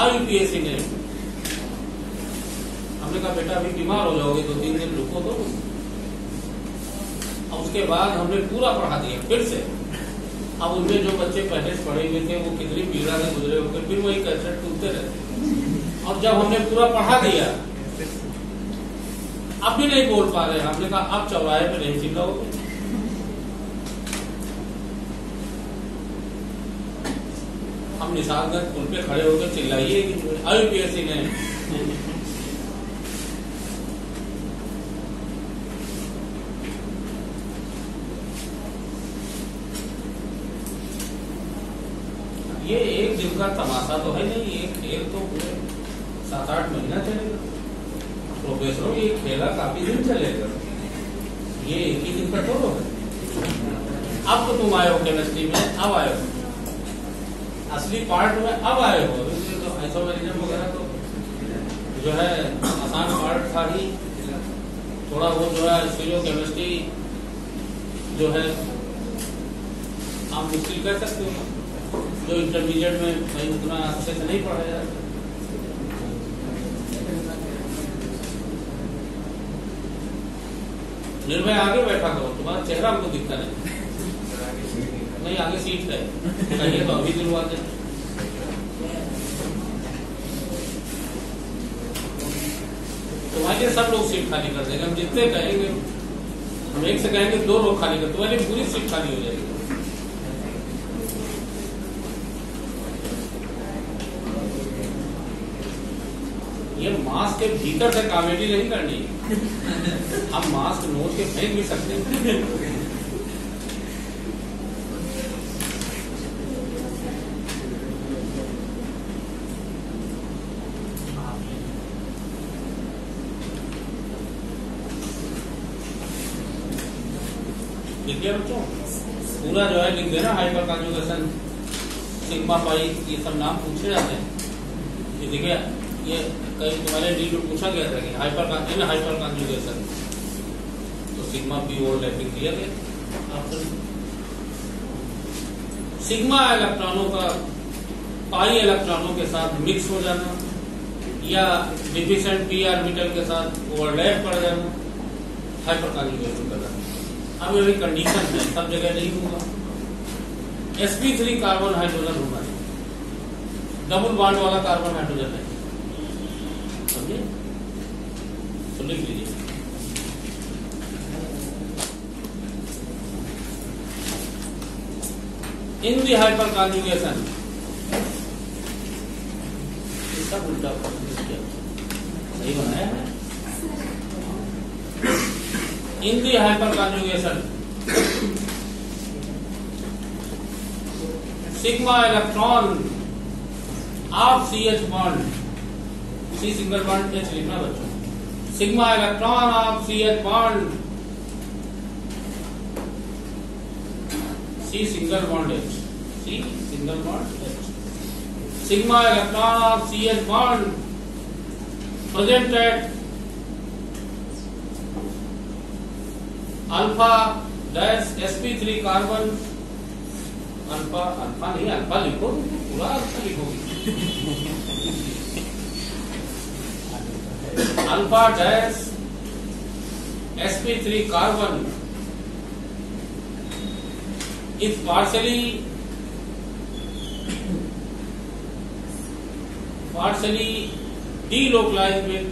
आईपीएससी नेम। हमने कहा बेटा अभी बीमार हो जाओगे, 2-3 दिन रुको तो। अब उसके बाद हमने पूरा पढ़ा दिया फिर से। अब उनमें जो बच्चे पहले से पढ़े हुए थे वो कितनी पीड़ा से गुजरे होते, फिर वही कैसेट सुनते रहते। और जब हमने पूरा पढ़ा दिया, अब भी नहीं बोल पा रहे। हमने कहा अब चौराहे पे नहीं चिल्लाओगे। हम निशानगंज पुल पे खड़े होकर चिल्लाइए कि आईपीएससी ने। ये एक दिन का तमाशा तो है नहीं, ये खेल तो पूरे 7-8 महीना चलेगा। प्रोफेसरों ये खेला काफी दिन चलेगा, ये एक ही दिन का तो है। अब तो तुम आए हो केमिस्ट्री में, अब आए हो असली पार्ट में, अब आए हो। तो आइसोमेरिज्म वगैरह तो जो है आसान पार्ट था ही, थोड़ा वो जो है फिजियो केमिस्ट्री जो है आप मुश्किल कह सकते हो, जो इंटरमीडिएट में भाई उतना अच्छे से नहीं पढ़ा जाता। निर्भय आगे बैठा करो, तुम्हारा चेहरा हमको दिखता नहीं, आगे सीट है, कहिए तो अभी दिलवा दे। तुम्हारे लिए सब लोग सीट खाली कर देंगे, हम जितने कहेंगे, हम एक से कहेंगे 2 लोग खाली कर, तुम्हारी पूरी सीट खाली हो जाएगी। ये मास्क के भीतर से कॉमेडी नहीं करनी, हम मास्क नोच के फेंक भी सकते हैं। लिख दिया बच्चों? पूरा जो है लिख देना, हाइपर कॉन्जुगेशन, सिग्मा पाई, ये सब नाम पूछे जाते हैं। ये देखिए, ये कहीं तुम्हारे डी में पूछा गया था कि इन हाइपर कॉन्जुगेशन, तो सिग्मा पी ओवरलैपिंग किया गया ऑप्शन। सिग्मा इलेक्ट्रॉनों का पाई इलेक्ट्रॉनों के साथ मिक्स हो जाना या डिफिशिएंट पी ऑर्बिटल के साथ ओवरलैप कर जाना, हाइपर कॉन्जुगेशन करना। अब ये कंडीशन है, सब जगह नहीं होगा। sp3 कार्बन हाइड्रोजन होना चाहिए, डबल बॉन्ड वाला कार्बन हाइड्रोजन है, समझे? तो लिख लीजिए इन दी हाइपर कॉन्जुगेशन, इसका उल्टा सही बनाया है। In the hyper conjugation, sigma electron of CH bond, C single bond H लिखना बच्चों, sigma electron of CH bond, C single bond H, C single bond H, sigma electron of CH bond present at alpha dash sp3 carbon, alpha alpha नहीं, अल्फा लिखो, पूरा अल्फा लिखोगे, alpha dash sp3 carbon is partially delocalized with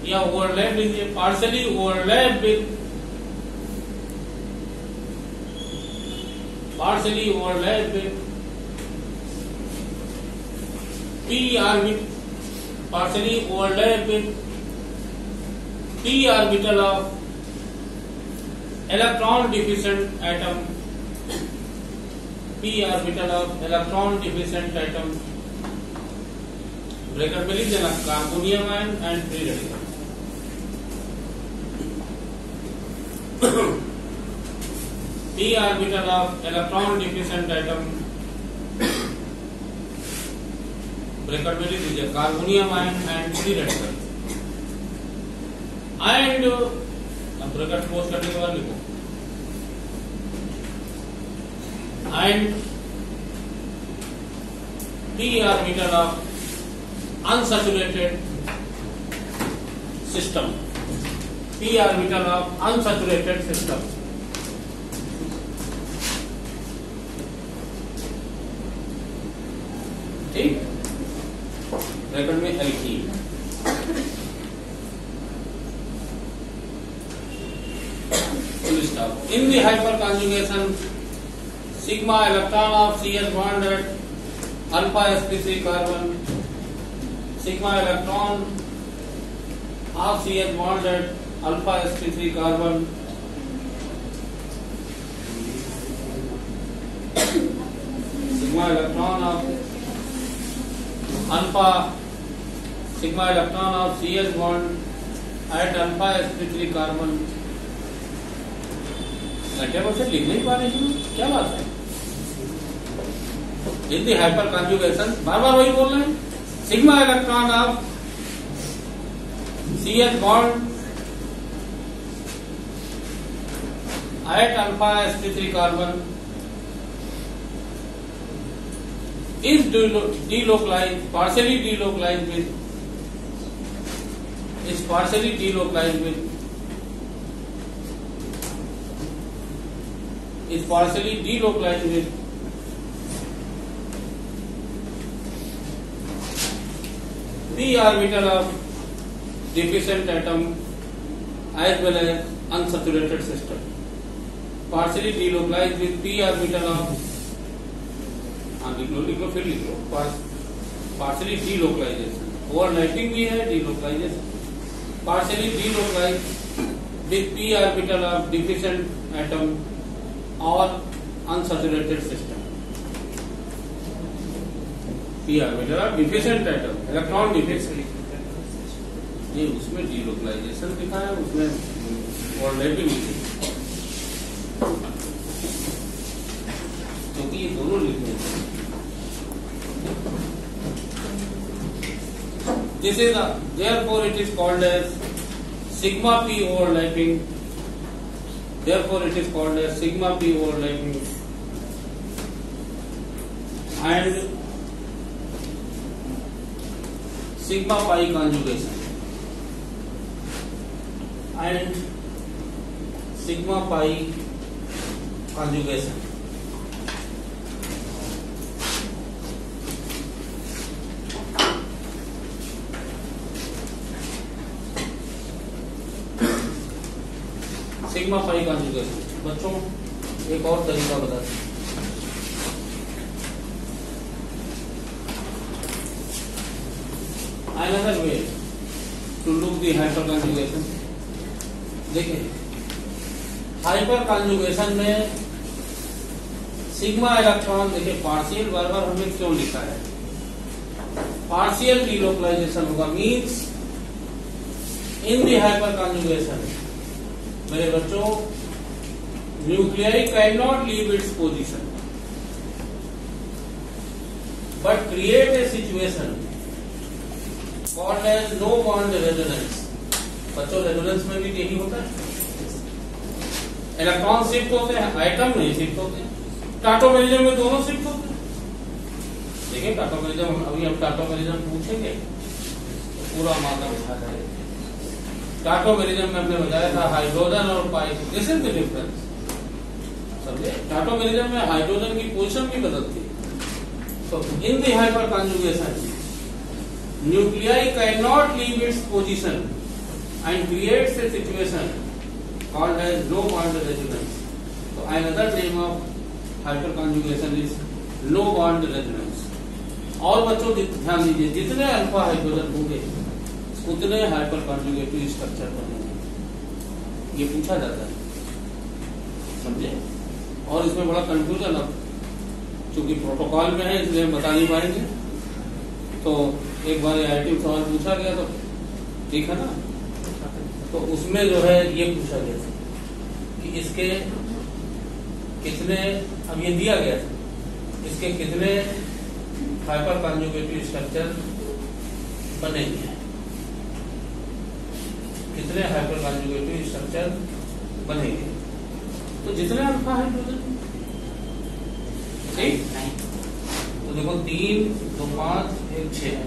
या ओवरलैप लीजिए, partially overlap with p orbital, partially overlap with p orbital of electron deficient atom, p orbital of electron deficient atom, bracket में लिख देना carbonium ion and free radical. p orbital of electron deficient atom, bracket में लिख दीजिए carbonium ion and free radical, and अब ब्रैकेट क्लोज करने के बाद लिखो and p orbital of unsaturated system, p orbital of unsaturated system, ठीक, ब्रैकेट में alkene. In the hyperconjugation, sigma electron of CH bond at alpha sp3 carbon, sigma electron of CH bond at alpha sp3 carbon, sigma electron of CH bond at alpha sp3 carbon। घंटे पर से लिख नहीं पा रहे हैं, क्या बात है? इन दी हाइपर कॉन्जुगेशन, बार बार वही बोल रहे हैं, sigma electron of CH bond at alpha sp3 carbon is delocalized, partially delocalized with p orbital of deficient atom as well as unsaturated system, partially delocalized with p orbital of, लिख लो फिर लिख लो, पार्शली डीलोकलाइजेशन, ओवरलैपिंग भी है, delocalization, partially delocalize with p orbital of deficient atom और unsaturated system, p orbital of deficient atom, electron deficient, ये उसमें डीलोकलाइजेशन लिखा है, उसमें ओवरलैपिंग लिखी है। This is therefore it is called as sigma p overlapping. Therefore it is called as sigma p overlapping and sigma pi conjugation and sigma pi conjugation. Sigma pi conjugation. बच्चों एक और तरीका बता दें। Another way to look the hyper conjugation, देखिए हाइपर कॉन्जुगेशन में सिग्मा इलेक्ट्रॉन, देखिए पार्शियल बार बार हमें क्यों लिखा है, पार्शियल डीलोकलाइजेशन होगा, means in the hyper conjugation मेरे बच्चों nuclei can not leave its position but create a situation called as no bond resonance. बच्चों रेजोनेंस में भी यही होता है, इलेक्ट्रॉन शिफ्ट होते हैं, आइटम नहीं शिफ्ट होते हैं। टाटोमेरिज्म में दोनों शिफ्ट होते हैं। देखिए टाटोमेरिज्म, अभी हम टाटोमेरिज्म पूछेंगे तो पूरा मामला उठा जाएगा। टाटोमेरिज्म में हमने बताया था हाइड्रोजन और pi, this is the difference, समझे। टाटोमेरिज्म में हाइड्रोजन की पोजीशन भी बदलती है। तो in the hyperconjugation nuclei can not leave its position and creates a situation called as no bond resonance. तो another name of hyper conjugation is no bond resonance. और बच्चों ध्यान दीजिए, जितने अल्फा हाइड्रोजन होंगे उतने हाइपर कॉन्जुगेटिव स्ट्रक्चर बनेंगे, ये पूछा जाता है, समझे। और इसमें बड़ा कंफ्यूजन, अब चूंकि प्रोटोकॉल में है इसलिए हम बता नहीं पाएंगे। तो एक बार आईटी सवाल पूछा गया तो ठीक है ना, तो उसमें जो है ये पूछा गया था कि इसके कितने, अब ये दिया गया था, इसके कितने हाइपर कॉन्जुगेटिव स्ट्रक्चर बनेंगे, कितने हाइपर कॉन्जुगेटिव स्ट्रक्चर बनेंगे। तो जितने अल्फा हाइड्रोजन, ठीक, तो देखो 3, 2, 5, 1, 6,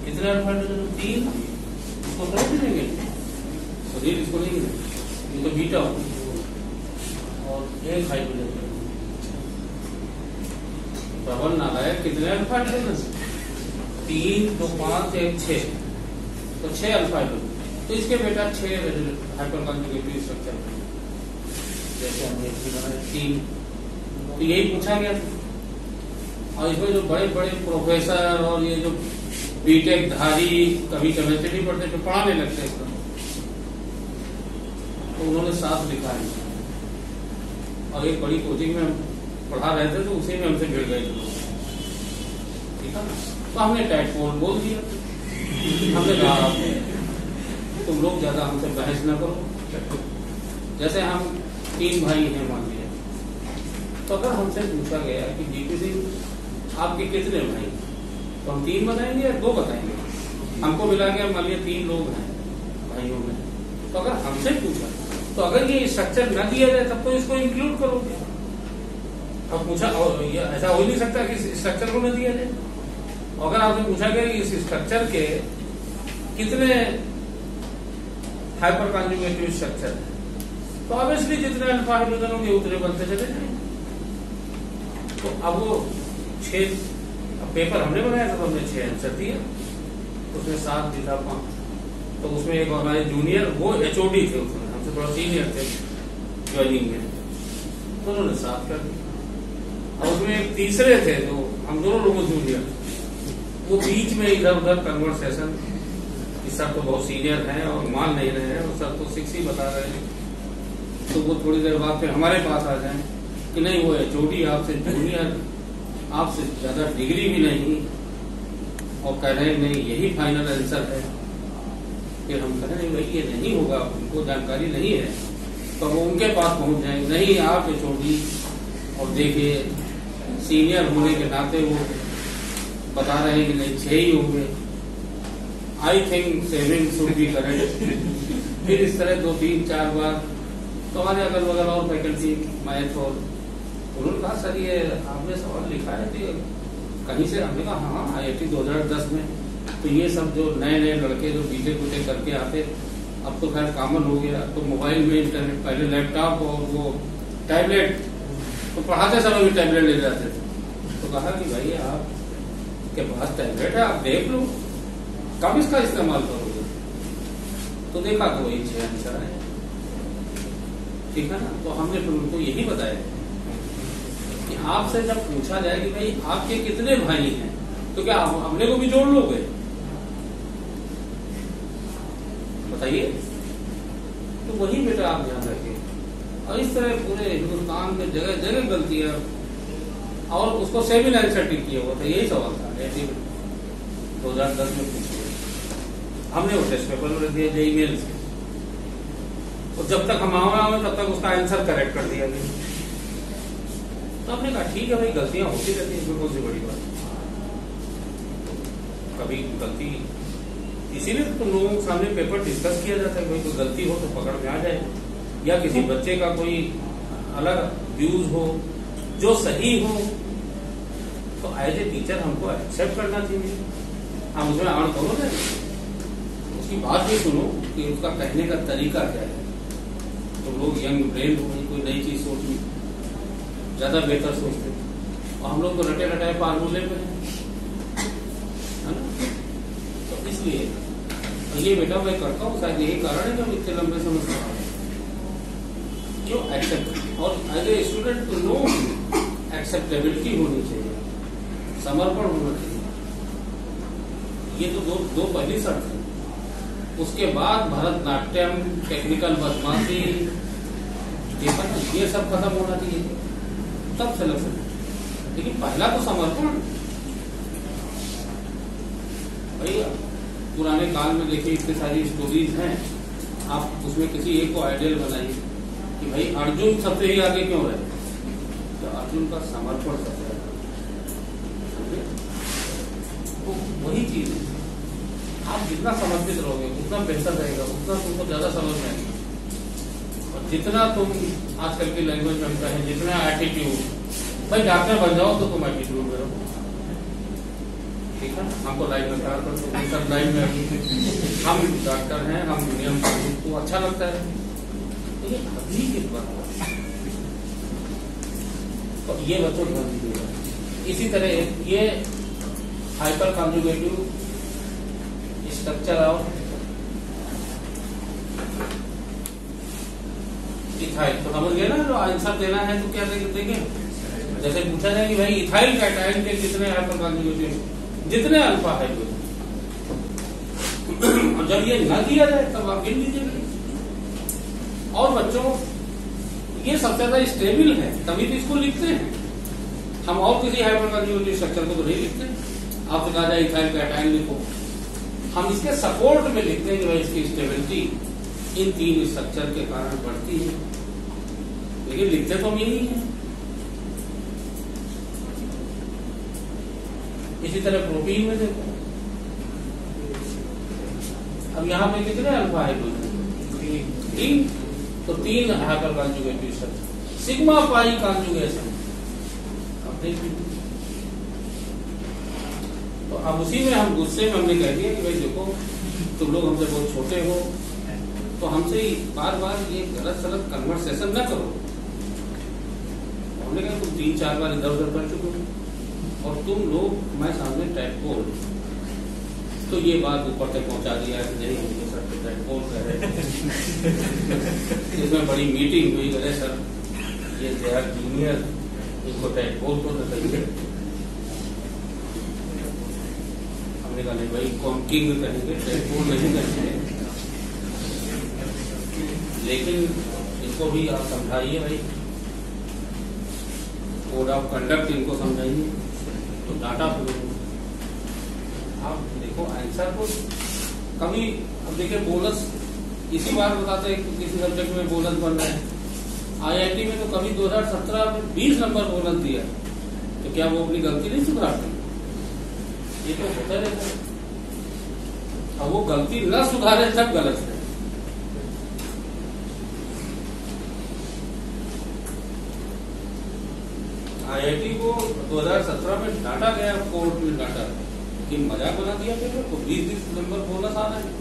कितने अल्फा हाइड्रोजन, 3, इसको कर देंगे तो रीड इसको नहीं, ये तो बीटा और 1 हाइड्रोजन प्रबल ना है। कितने अल्फा हाइड्रोजन, 3, 2, 5, 1, 6, तो 6 अल्फा हाइड्रोजन। तो इसके बेटा 6 हाइपर कॉन्जुगेटिव स्ट्रक्चर, जैसे हमने 3, तो यही पूछा गया था। और इसमें जो बड़े बड़े प्रोफेसर और ये जो बीटेक धारी कभी केमिस्ट्री पढ़ते थे, पढ़ाने लगते हैं, तो उन्होंने साफ लिखा है। और एक बड़ी कोचिंग में पढ़ा रहे थे तो उसी में हमसे भिड़ गए थे, ठीक है ना। तो हमने टाइटफोल बोल दिया, हमने कहा तुम लोग ज्यादा हमसे बहस ना करो। जैसे हम 3 भाई हैं मान लिया, तो अगर हमसे पूछा गया कि जीपी सिंह आपके कितने भाई, तो हम 3 बताएंगे या 2 बताएंगे। हमको मिला के मान लिया 3 लोग हैं भाइयों में, तो अगर हमसे पूछा तो अगर ये स्ट्रक्चर न दिया जाए तब तो इसको इंक्लूड करोगे। अब पूछा, और ये ऐसा हो ही नहीं सकता कि स्ट्रक्चर को न दिया जाए। अगर आपसे पूछा गया कि इस स्ट्रक्चर के कितने हाइपर कॉन्जुगेटिव स्ट्रक्चर है, तो ऑब्वियसली जितने अल्फा हाइड्रोजन होंगे उतने बनते चले जाएंगे। तो अब वो 6, पेपर हमने बनाया था तो हमने 6 आंसर दिया, उसमें 7 भी था 5। तो उसमें एक हमारे जूनियर, वो एचओडी थे, उसमें हमसे थोड़ा सीनियर थे ज्वाइनिंग में, तो उन्होंने 7 कर दिया। और उसमें एक तीसरे थे जो हम दोनों लोगों जूनियर, वो बीच में इधर उधर कन्वर्सेशन, सर तो बहुत सीनियर हैं और मान नहीं रहे हैं, और सर तो 6 ही बता रहे हैं। तो वो थोड़ी देर बाद फिर हमारे पास आ जाए कि नहीं वो एचओडी आपसे जूनियर, आपसे ज्यादा डिग्री भी नहीं, और कह रहे नहीं यही फाइनल आंसर है। फिर हम कह रहे भाई ये नहीं होगा, उनको जानकारी नहीं है, तो वो उनके पास पहुंच जाएंगे, नहीं आप एचओडी, और देखिए सीनियर होने के नाते वो बता रहे हैं कि नहीं 6 ही होंगे। I think saving should be correct. फिर इस तरह 2, 3, 4 बार तो हमारे अगल बगल और फैकल्टी मैथ और उन्होंने कहा सर ये आपने सवाल लिखा है कि कहीं से, हमने कहा हाँ IIT 2010 में। तो ये सब जो नए नए लड़के जो बीटेक वूटेक करके आते, अब तो खैर कॉमन हो गया, अब तो मोबाइल में इंटरनेट, पहले लैपटॉप और वो टैबलेट, तो पढ़ाते समय भी टैबलेट ले जाते थे। तो कहा कि भाई आपके पास टैबलेट है, आप देख लो कब इसका इस्तेमाल करोगे। तो देखा तो वही 6 आंसर है, ठीक है ना। तो हमने फिर उनको यही बताया कि आपसे जब पूछा जाए कि भाई आपके कितने भाई हैं, तो क्या हमने को भी जोड़ लोगे, बताइए। तो वही बेटा आप ध्यान रखें। और इस तरह पूरे हिंदुस्तान में जगह जगह गलतियां, और उसको सेविल आंसर टिक किया हुआ था, यही सवाल था 2010 में पूछे। हमने वो टेस्ट पेपर में रख दिया JEE मेल से, और जब तक हम आवे तब तक उसका आंसर करेक्ट कर दिया गया। तो हमने कहा ठीक है भाई, गलतियां होती रहती है, इसमें कौन सी बड़ी बात। कभी गलती, इसीलिए तो तुम लोगों के सामने पेपर डिस्कस किया जाता है, कोई गलती हो तो पकड़ में आ जाए, या किसी बच्चे का कोई अलग व्यूज हो जो सही हो, तो एज ए टीचर हमको एक्सेप्ट करना चाहिए। हम उसमें आड़ करो ना, उसकी बात भी सुनो कि उसका कहने का तरीका क्या है। तो लोग यंग ब्रेन हो, कोई नई चीज सोचनी ज्यादा बेहतर सोचते, और हम लोग तो रटे रटाए फार्मूले पे है ना। तो इसलिए ये बेटा मैं करता हूँ, शायद यही कारण है कि हम इतने लंबे समय से क्यों एक्सेप्ट, और एज ए स्टूडेंट तो नो एक्सेप्टेबिलिटी होनी चाहिए, समर्पण होना चाहिए। ये तो दो पहली शर्त है। उसके बाद भरतनाट्यम, टेक्निकल बदमाशी, ये सब खत्म होना चाहिए, तब सिलेक्शन। लेकिन पहला तो समर्पण। भैया पुराने काल में देखिए इतनी सारी स्टोरीज हैं, आप उसमें किसी एक को आइडियल बनाइए कि भाई अर्जुन सबसे ही आगे क्यों रहे, तो अर्जुन का समर्पण सबसे आगे। तो वही चीज है, आप जितना समर्पित रहोगे उतना बेहतर रहेगा, उतना तुमको ज्यादा समझ में आएगा। और जितना तुम आजकल की लैंग्वेज में कहें, जितना एटीट्यूड, भाई डॉक्टर बन जाओ तो तुम एटीट्यूड में रहो, ठीक है। हमको लाइफ में खड़ा कर दो, सब लाइफ में हम डॉक्टर हैं, हम नियम तो अच्छा लगता है, लेकिन अभी किस बात। तो ये बच्चों ध्यान दीजिएगा। इसी तरह ये hyper conjugative structure of ethyl, तो समझ गए ना। जो आंसर देना है तो क्या देंगे, जैसे पूछा जाए कि भाई इथाइल कैटायन के कितने हाइपर कॉन्जुगेटिव, जितने अल्फा हाइड्रोजन, और जब ये न दिया जाए तब आप गिन लीजिएगा। और बच्चों ये सबसे ज्यादा स्टेबल है, तभी तो इसको लिखते हैं हम, और किसी हाइपर कॉन्जुगेटिव स्ट्रक्चर को तो नहीं लिखते। आपसे कहा जाए इथाइल कैटायन लिखो, हम इसके सपोर्ट में लिखते हैं कि भाई इसकी स्टेबिलिटी इन 3 स्ट्रक्चर के कारण बढ़ती है, लेकिन लिखते तो हम यही है। इसी तरह प्रोटीन में देखो, अब यहाँ पे कितने अल्फा हाइड्रोजन, 3, तो 3 hyper conjugative structure, sigma pi conjugation. अब देखिए, तो अब उसी में हम गुस्से में हमने कह दिया कि भाई देखो तुम लोग हमसे बहुत छोटे हो, तो हमसे बार बार ये गलत सलत कन्वर्सेशन न करो। हमने कहा तुम 3-4 बार इधर उधर कर चुके हो, और तुम लोग मैं सामने टैडपोल, तो ये बात ऊपर तक पहुंचा दिया कि नहीं हम सर टैडपोल कह रहे। इसमें बड़ी मीटिंग हुई, अरे सर ये दे आर जूनियर, इनको टैडपोल तो न कहिए। हमने कहा नहीं भाई इनको हम किंग कहेंगे, टैडपोल नहीं कहेंगे। लेकिन इनको भी आप समझाइए भाई, कोड ऑफ कंडक्ट इनको समझाइए, तो डाटा आप देखो आंसर को कभी। अब देखिए बोनस इसी बार बताते हैं कि किसी सब्जेक्ट में बोनस बन रहा है, IIT में तो कभी 2017 में 20 नंबर बोनस दिया, तो क्या वो अपनी गलती नहीं सुधारते? ये तो होता रहता है। अब वो गलती न सुधारे तब गलत है। IIT को 2017 में डांटा गया, कोर्ट में डांटा कि मजाक बना दिया पेपर को, 20 नंबर बोनस आ रहे हैं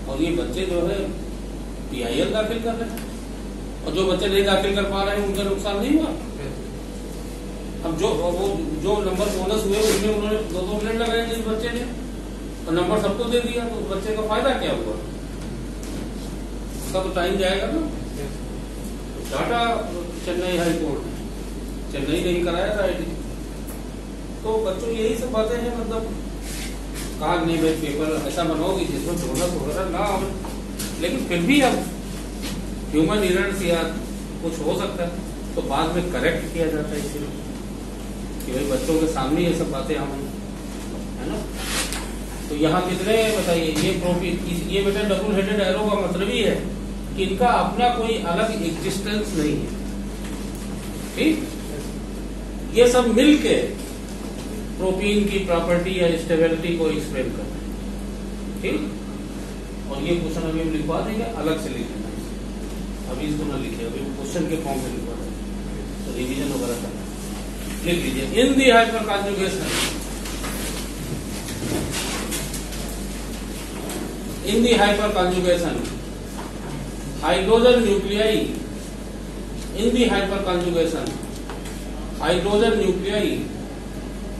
और ये बच्चे जो है PIL दाखिल कर रहे हैं और जो बच्चे नहीं दाखिल कर पा रहे हैं उनका नुकसान नहीं हुआ। अब जो नंबर बोनस हुए उसमें उन्होंने 2-2 मिनट लगाए जिस बच्चे ने, और नंबर सबको दे दिया, तो उस बच्चे का फायदा क्या हुआ? उसका तो टाइम जाएगा ना। Data Chennai high court, Chennai नहीं कराया था IIT। तो बच्चों यही सब बातें हैं, मतलब कहा नहीं भाई पेपर ऐसा बनाओगे जिसमें बोनस वगैरह ना हो, लेकिन फिर भी अब ह्यूमन एरर्स या कुछ हो सकता है तो बाद में करेक्ट किया जाता है, इसलिए कि भाई बच्चों के सामने ये सब बातें हम, है ना। तो यहाँ कितने बताइए, ये बेटा डबल हेडेड एरो का मतलब ही है कि इनका अपना कोई अलग एग्जिस्टेंस नहीं है, ठीक। ये सब मिलके प्रोटीन की प्रॉपर्टी या स्टेबिलिटी को एक्सप्लेन करते हैं, ठीक। और ये क्वेश्चन अभी हम लिखवा देंगे, अलग से लिख लेना, अभी इसको ना लिखे, अभी क्वेश्चन के फॉर्म में लिखवा देंगे, तो रिवीजन वगैरह करना। लिख लीजिए, in the hyper conjugation, in the hyper conjugation hydrogen nuclei, in the hyper conjugation hydrogen nuclei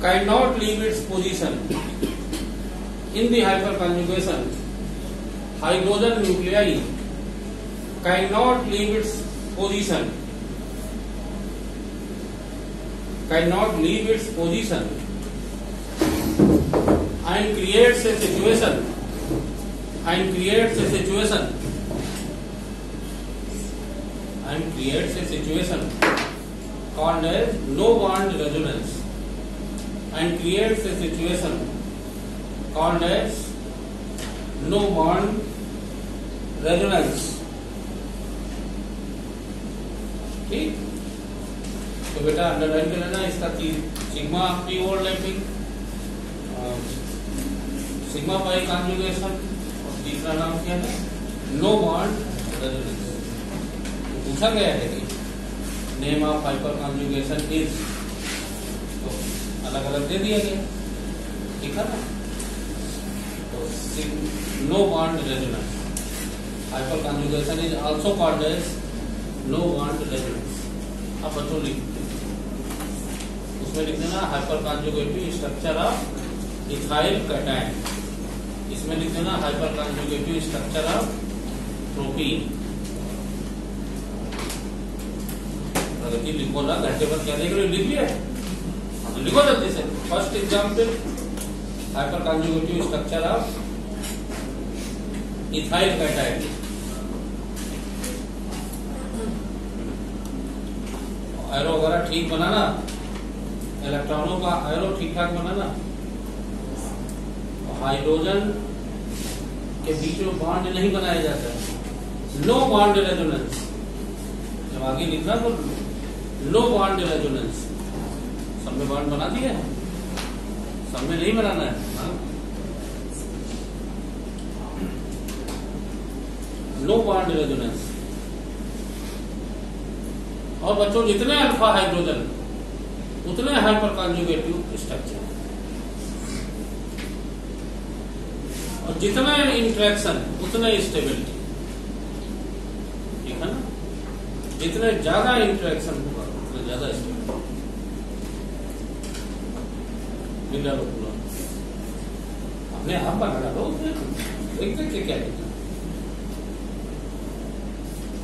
cannot leave its position. In the hyperconjugation, hydrogen nuclei cannot leave its position. Cannot leave its position and creates a situation. And creates a situation. And creates a situation called as no bond resonance. And creates a situation called as no bond resonance, ठीक। तो बेटा अंडरलाइन कर लेना इसका sigma P overlapping, sigma pi conjugation, और तीसरा नाम क्या है, नो बॉन्ड रेजोनेंस। पूछा गया है कि name of hyper conjugation is, अलग अलग दे दिया गया, ठीक है ना। तो no bond resonance, hyper conjugation is also called as no bond resonance. अब बच्चों लिख, उसमें लिख देना hyperconjugative structure of ethyl cation, इसमें लिख देना hyperconjugative structure of protein. प्रगति लिखो ना, घंटे पर क्या देख रहे हो, लिख लिया लिखो जल्दी से। First example, hyper conjugative structure of ethyl cation. Arrow वगैरह ठीक बनाना, इलेक्ट्रॉनों का एरो ठीक ठाक बनाना, हाइड्रोजन के बीच में बॉन्ड नहीं बनाया जाता है, नो बॉन्ड रेजोनेंस। जब आगे लिखना तो नो बॉन्ड रेजोनेंस, सब में बॉन्ड बना दिया है, सब में नहीं बनाना है, नो बॉन्ड रेजोनेंस। और बच्चों जितने अल्फा हाइड्रोजन उतने हाइपर कॉन्जुगेटिव स्ट्रक्चर, और जितने इंट्रैक्शन उतने स्टेबिलिटी, ठीक है ना। जितने ज्यादा इंट्रैक्शन होगा उतने ज्यादा स्टेबिलिटी। अपने आप बनाना दो, देखते क्या लिखना।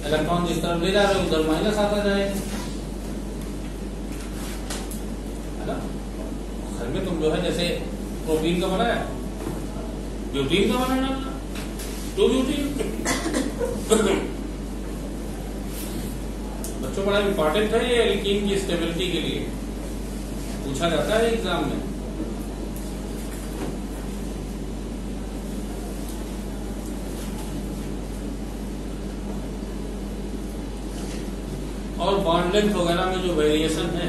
इलेक्ट्रॉन जिस तरफ ले जा रहे हो उधर माइनस आता जाएगा, है ना। घर में तुम जो है जैसे प्रोटीन का बनाया, ब्यूटीन का बनाना, टू ब्यूटीन। बच्चों बड़ा इंपॉर्टेंट है ये एल्कीन की स्टेबिलिटी के लिए, पूछा जाता है एग्जाम में। और बॉन्ड लेंथ वगैरह में जो वेरिएशन है,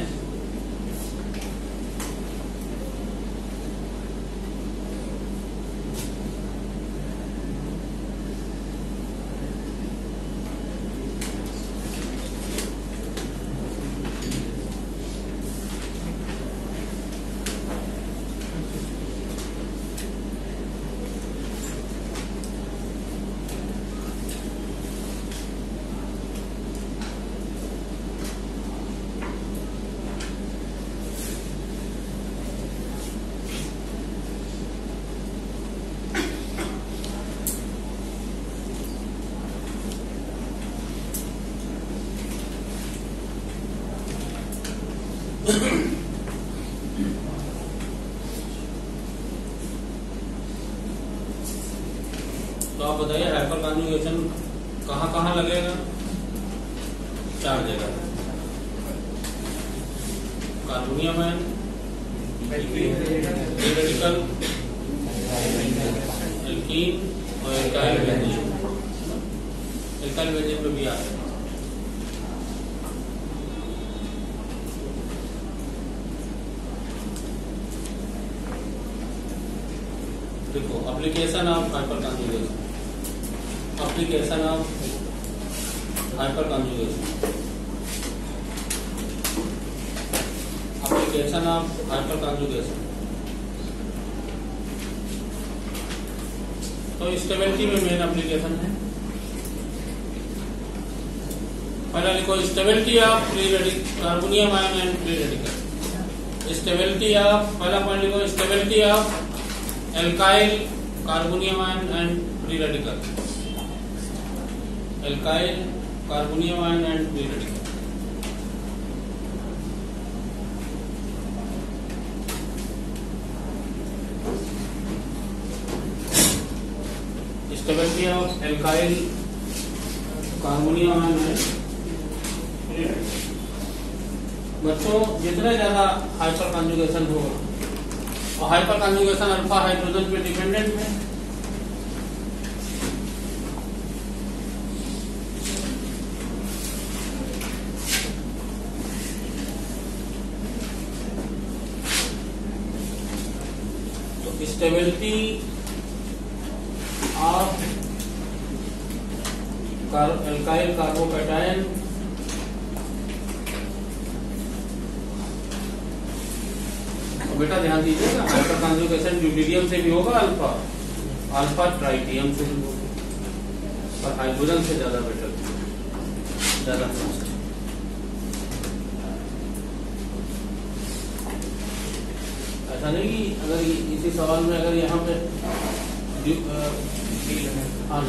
तो आप बताइए हाइपर कॉन्जुगेशन कहाँ कहाँ लगेगा? 4 जगह। Carbonium ion, free radical, alkene और एल्काइल बेंजीन। एल्काइल बेंजीन पे भी आ रहा है। देखो application of hyper conjugation, application of hyper conjugation, application of hyper conjugation. तो स्टेबिलिटी में मेन एप्लीकेशन है। पहला लिखो stability of free radical carbonium ion and free radical. Stability of, पहला पॉइंट लिखो stability of alkyl carbonium ion and free radical. Alkyl carbonium ion and free radical. Stability of alkyl carbonium ion and free radical. बच्चों जितना ज्यादा हाइपर कॉन्जुगेशन होगा, और हाइपर कॉन्जुगेशन अल्फा हाइड्रोजन पे डिपेंडेंट है। तो स्टेबिलिटी ऑफ एल्काइल कार्बोकैटायन बेटा ध्यान दीजिएगा, हाइपर कॉन्जुगेशन ड्यूटेरियम से भी होगा, अल्फा ट्राइटियम से भी होगा, पर हाइड्रोजन से ज्यादा बेटर, ज्यादा फास्ट। ऐसा नहीं कि अगर इसी सवाल में अगर यहाँ पे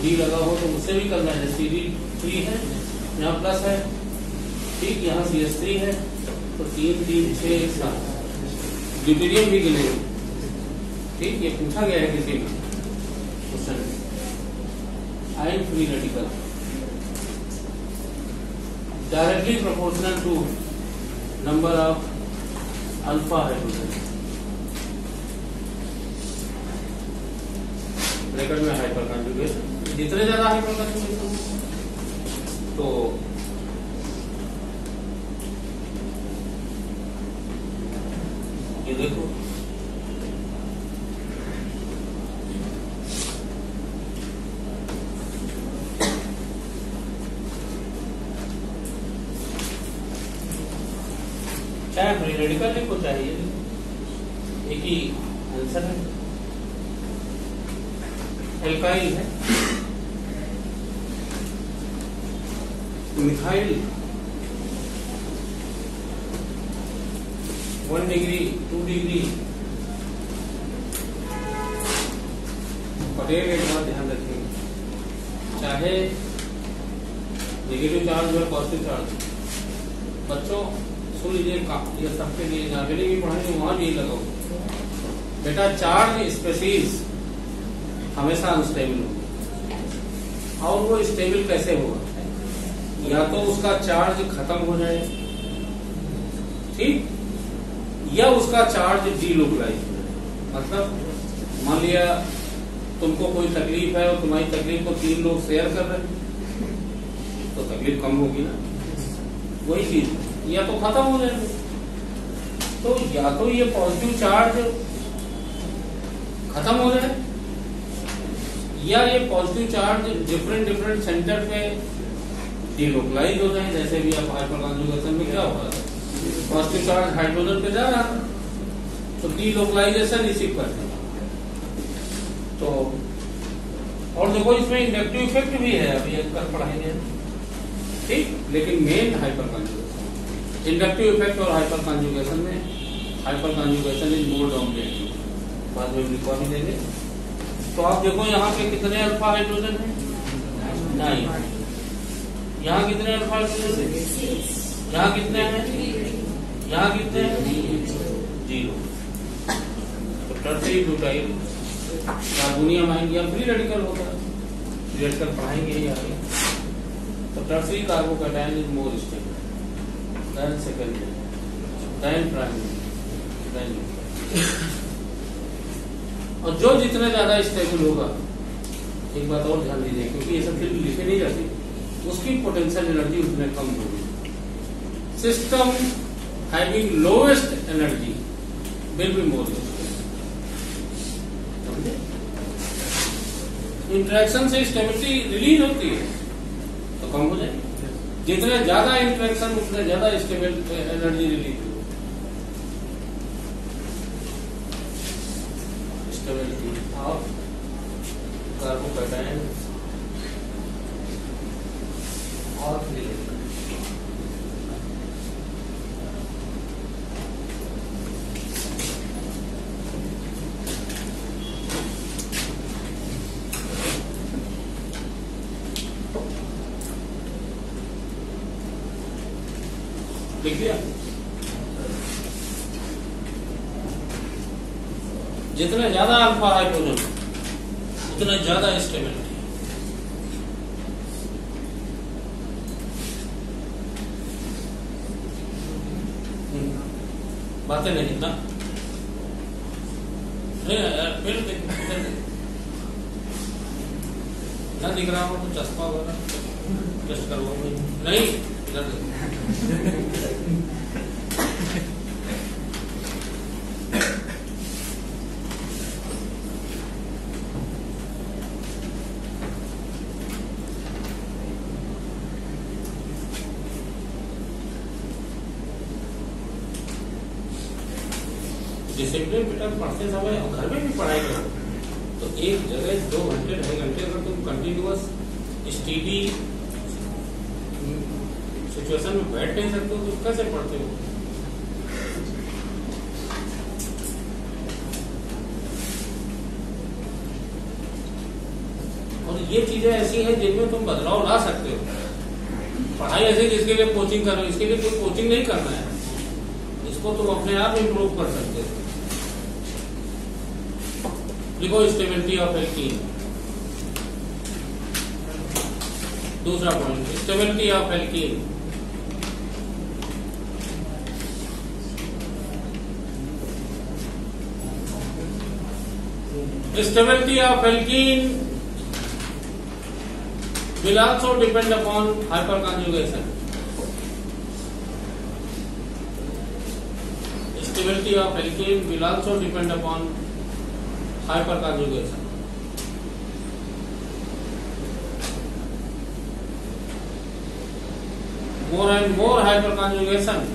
डी लगा हो तो उससे भी करना है। CD3 है, यहाँ प्लस है, ठीक, यहाँ CH3 है, तो 3 3 6 1 7 ड्यूटेरियम भी गिनेंगे, ठीक, ये पूछा गया है किसी में question. Ion free radical directly proportional to number of alpha hydrogen. Bracket में हाइपर कॉन्जुगेशन, जितने ज्यादा हाइपर कॉन्जुगेशन तो ये देखो चाहे फ्री रेडिकल लिखो चाहिए, एक ही आंसर है। एल्काइल है, मिथाइल 1 डिग्री 2 डिग्री, और एक बात ध्यान रखिए, चाहे नेगेटिव चार्ज और पॉजिटिव चार्ज। बच्चों सुन लीजिए, ये सबके लिए आगे भी पढ़ाएंगे, वहां भी लगाओ बेटा। चार्ज स्पेसीज हमेशा अनस्टेबल होगा, और वो स्टेबल कैसे होगा? या तो उसका चार्ज खत्म हो जाए, ठीक, या उसका चार्ज डीलोकलाइज हो जाए। मतलब मान लिया तुमको कोई तकलीफ है और तुम्हारी तकलीफ को 3 लोग शेयर कर रहे हैं, तो तकलीफ कम होगी ना, वही चीज। या तो खत्म हो जाएगा, तो या तो ये पॉजिटिव चार्ज खत्म हो जाए, या ये पॉजिटिव चार्ज डिफरेंट सेंटर पे डीलोकलाइज हो जाए। जैसे भी आप हाइपर कॉन्जुगेशन में क्या होगा, पॉजिटिव चार्ज हाइड्रोजन पे जा रहा है, तो डीलोकलाइजेशन इसी पर है। तो और देखो इसमें इंडक्टिव इफेक्ट भी है, अभी कल पढ़ाएंगे, ठीक। लेकिन main hyper conjugation, inductive effect और हाइपर कॉन्जुगेशन में, hyper conjugation is more dominating, बाद में लिखवा भी देंगे। तो आप देखो यहाँ पे कितने अल्फा हाइड्रोजन है, 9। यहाँ कितने अल्फा हाइड्रोजन है, यहाँ कितने हैं यहाँ कितने हैं? 0। तो टर्शरी ब्यूटाइल कार्बोनियम आएंगे या फ्री रेडिकल होगा, फ्री रेडिकल पढ़ाएंगे ही आगे। तो tertiary carbocation is more stable than secondary than primary than. और जो जितना ज्यादा स्टेबल होगा, एक बात और ध्यान दीजिए क्योंकि ये सब फिर लिखे नहीं जाती, उसकी पोटेंशियल एनर्जी उतने कम होगी। System having lowest energy will be more stable. Interaction से स्टेबिलिटी रिलीज होती है तो कम हो जाएगी। जितने ज्यादा इंटरेक्शन उतने ज्यादा स्टेबल एनर्जी रिलीज होगी। स्टेबिलिटी ऑफ कार्बोकैटायन और फ्री रेडिकल। लिख दिया? जितना ज्यादा अल्फा हाइड्रोजन उतना ज्यादा स्टेबिलिटी। बातें नहीं ना, फिर ना दिख रहा हो तो चश्मा वगैरह टेस्ट करवाओ। नहीं डिसिप्लिन बेटा पढ़ते समय और घर में भी पढ़ाई करो तो एक जगह 2 घंटे 2.5 घंटे अगर तुम कंटिन्यूअस स्टडी सिचुएशन में बैठ नहीं सकते हो तो कैसे पढ़ते हो? और ये चीजें ऐसी हैं जिनमें तुम बदलाव ला सकते हो। पढ़ाई ऐसी जिसके लिए कोचिंग कर रहे हो, इसके लिए कोई कोचिंग नहीं करना है, इसको तुम अपने आप इम्प्रूव कर सकते हो। लिखो स्टेबिलिटी ऑफ एल्कीन। दूसरा point stability of alkene. Stability of alkene will also depend upon hyperconjugation. Stability of alkene will also depend upon hyperconjugation. More and more hyperconjugation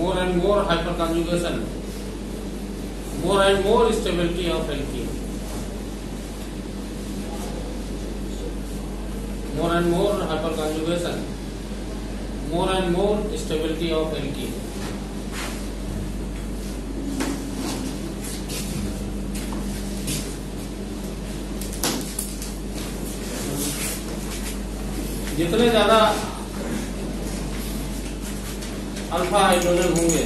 more and more hyperconjugation, more and more stability of alkene, more and more hyperconjugation, more and more stability of alkene. जितने ज्यादा अल्फा हाइड्रोजन होंगे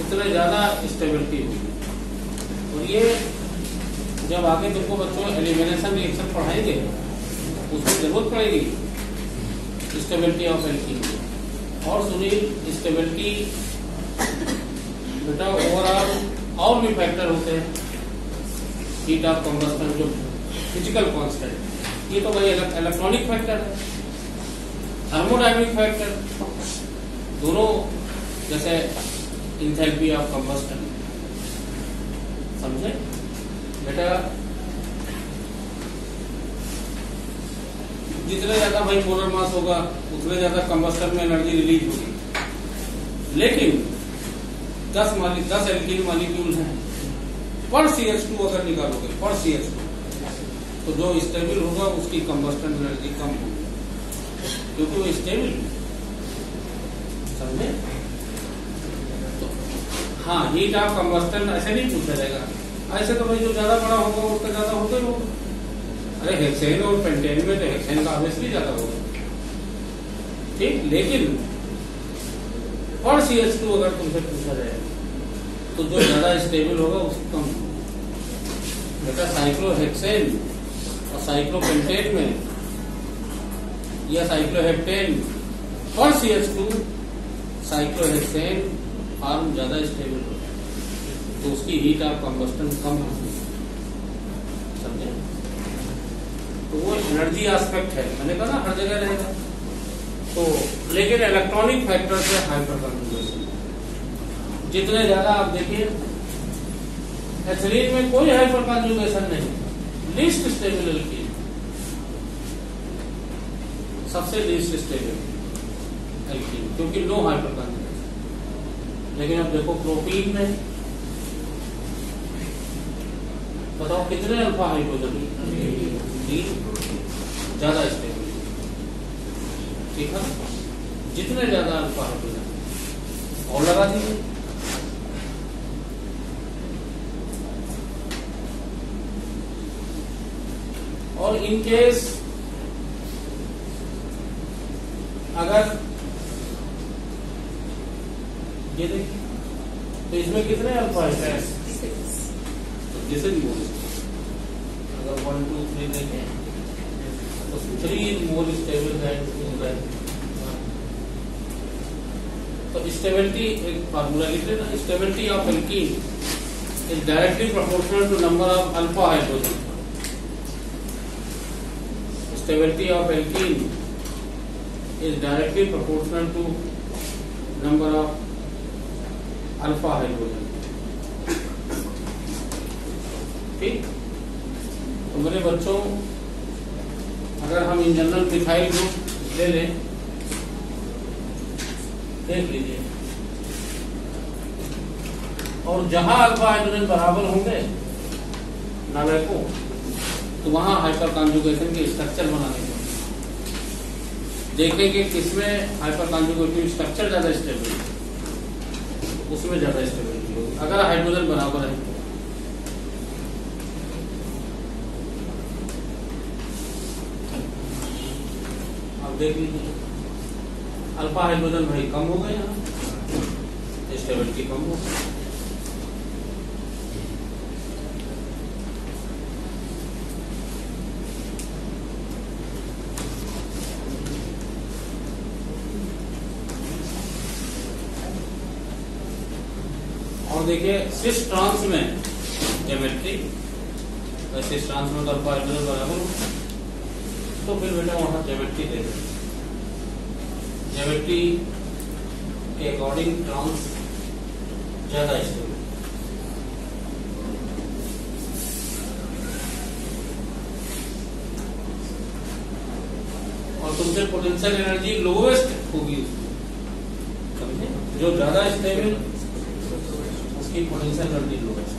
उतने ज्यादा स्टेबिलिटी होगी। और ये जब आगे तुमको बच्चों एलिमिनेशन रिएक्शन पढ़ाएंगे उसमें जरूरत पड़ेगी स्टेबिलिटी ऑफ एल्कीन। और सुनिए स्टेबिलिटी बेटा ओवरऑल और भी फैक्टर होते हैं, हीट ऑफ कंबस्टन जो फिजिकल कांस्टेंट, ये तो भाई इलेक्ट्रॉनिक फैक्टर है, थर्मोडायनेमिक फैक्टर दोनों, जैसे इंथैल्पी ऑफ कंबस्टन। समझे बेटा? जितने ज्यादा भाई मोलर मास होगा उतने ज्यादा कंबस्टन में एनर्जी रिलीज होगी। लेकिन 10 एल्कीन मॉलिक्यूल हैं, पर CH2 अगर निकालोगे पर CH2 तो जो स्टेबल होगा उसकी कंबस्टन एनर्जी कम होगी क्योंकि वो स्टेबल। समझे? तो हाँ, हीट ऑफ कंबस्टन ऐसे नहीं पूछा जाएगा। ऐसे तो भाई जो ज्यादा बड़ा होगा उसका ज्यादा होगा ही होगा। अरे हेक्सेन और पेंटेन में तो हेक्सेन का ऑब्वियसली ज्यादा होगा। ठीक। लेकिन पर CH2 अगर तुमसे पूछा जाए तो जो ज्यादा स्टेबल होगा उसको कम। बेटा साइक्लोहेक्सेन और साइक्लोपेंटेन में या साइक्लोहेप्टेन पर CH2 साइक्लोहेक्सेन फॉर्म ज्यादा स्टेबल होता है, तो उसकी हीट ऑफ कंबस्टन कम होती है, समझे? तो वो एनर्जी एस्पेक्ट है, मैंने कहा ना हर जगह रहेगा। तो लेकिन इलेक्ट्रॉनिक फैक्टर से हाइपर कंजुगेशन जितने ज्यादा, आप देखिए एथिलीन में कोई हाइपर कंजुगेशन नहीं, लीस्ट स्टेबल एल्कीन, सबसे लीस्ट स्टेबल एल्कीन, क्योंकि नो हाइपर कंजुगेशन। लेकिन अब देखो प्रोटीन में बताओ कितने अल्फा हाइड्रोजन, 3, ज्यादा स्टेबल, ठीक है। जितने ज्यादा अल्फा हाइड्रोजन और लगा दीजिए, और इन केस अगर ये देखिए तो इसमें कितने अल्फा है, जैसे भी बोले अगर 1 2 3 देखें तो 3 मोर स्टेबल है। तो स्टेबिलिटी एक फार्मूला लिख लेना, stability of alkene is directly proportional to number of alpha hydrogen. Stability of alkene is directly proportional to number of alpha hydrogen, ठीक। तो मेरे बच्चों अगर हम इन जनरल मिथाइल ग्रुप ले लें, देख लीजिए, और जहां अल्फा हाइड्रोजन बराबर होंगे नालयकों, तो वहां हाइपर कॉन्जुगेशन के स्ट्रक्चर बनाने के देखेंगे किसमें हाइपर कॉन्जुगेटिव स्ट्रक्चर ज्यादा स्टेबल है, उसमें ज्यादा स्टेबिलिटी होगी अगर हाइड्रोजन बराबर है। अब देख लीजिए अल्फा हाइड्रोजन भाई कम हो गए, यहाँ स्टेबिलिटी कम हो गई। और देखिए सिस ट्रांस में ज्योमेट्री, सिस ट्रांस में तो अल्फा हाइड्रोजन बराबर हो, तो फिर बेटा वहां ज्योमेट्री दे दें, ज्योमेट्री के अकॉर्डिंग ट्रांस ज्यादा स्टेबल। और तुमसे पोटेंशियल एनर्जी लोवेस्ट होगी उसमें, समझे? जो ज्यादा स्टेबल की पोटेंशियल एनर्जी लोवेस्ट,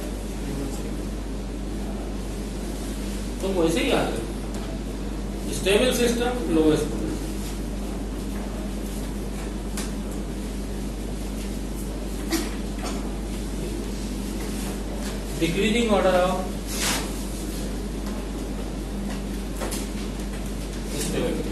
तो वैसे ही याद रखें, stable system lowest, decreasing order of stability.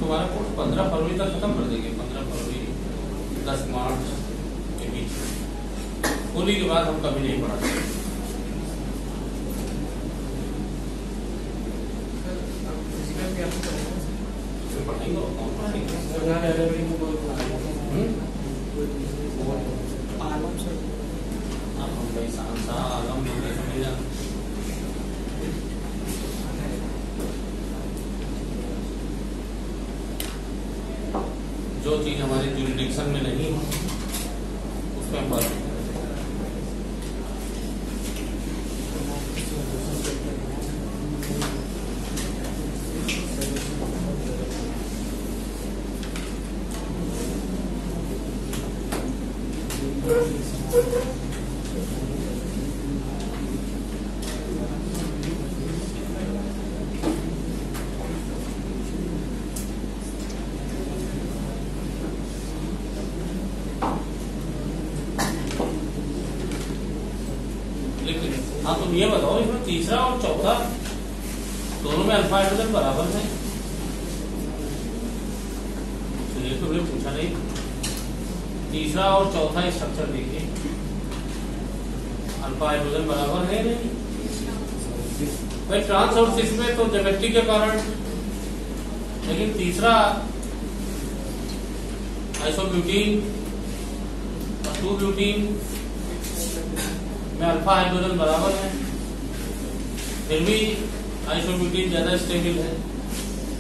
तुम्हारा कोर्स 15 फरवरी तक खत्म कर देंगे, 15 फरवरी 10 मार्च के बीच में। होली के बाद हम कभी नहीं पढ़ाते। जो चीज हमारे जुरिडिक्शन में नहीं है उसमें हम बात हाँ, तुम ये बताओ इसमें तीसरा और चौथा दोनों में अल्फा हाइड्रोजन बराबर है? तो ये तो मैंने पूछा नहीं। तीसरा और चौथा स्ट्रक्चर देखिए, अल्फा हाइड्रोजन बराबर है नहीं? भाई ट्रांस और सिस में तो ज्योमेट्री के कारण, लेकिन तीसरा आइसोब्यूटीन और 2-ब्यूटीन में अल्फा हाइड्रोजन बराबर है, फिर भी आइसोब्यूटीन ज्यादा स्टेबल है।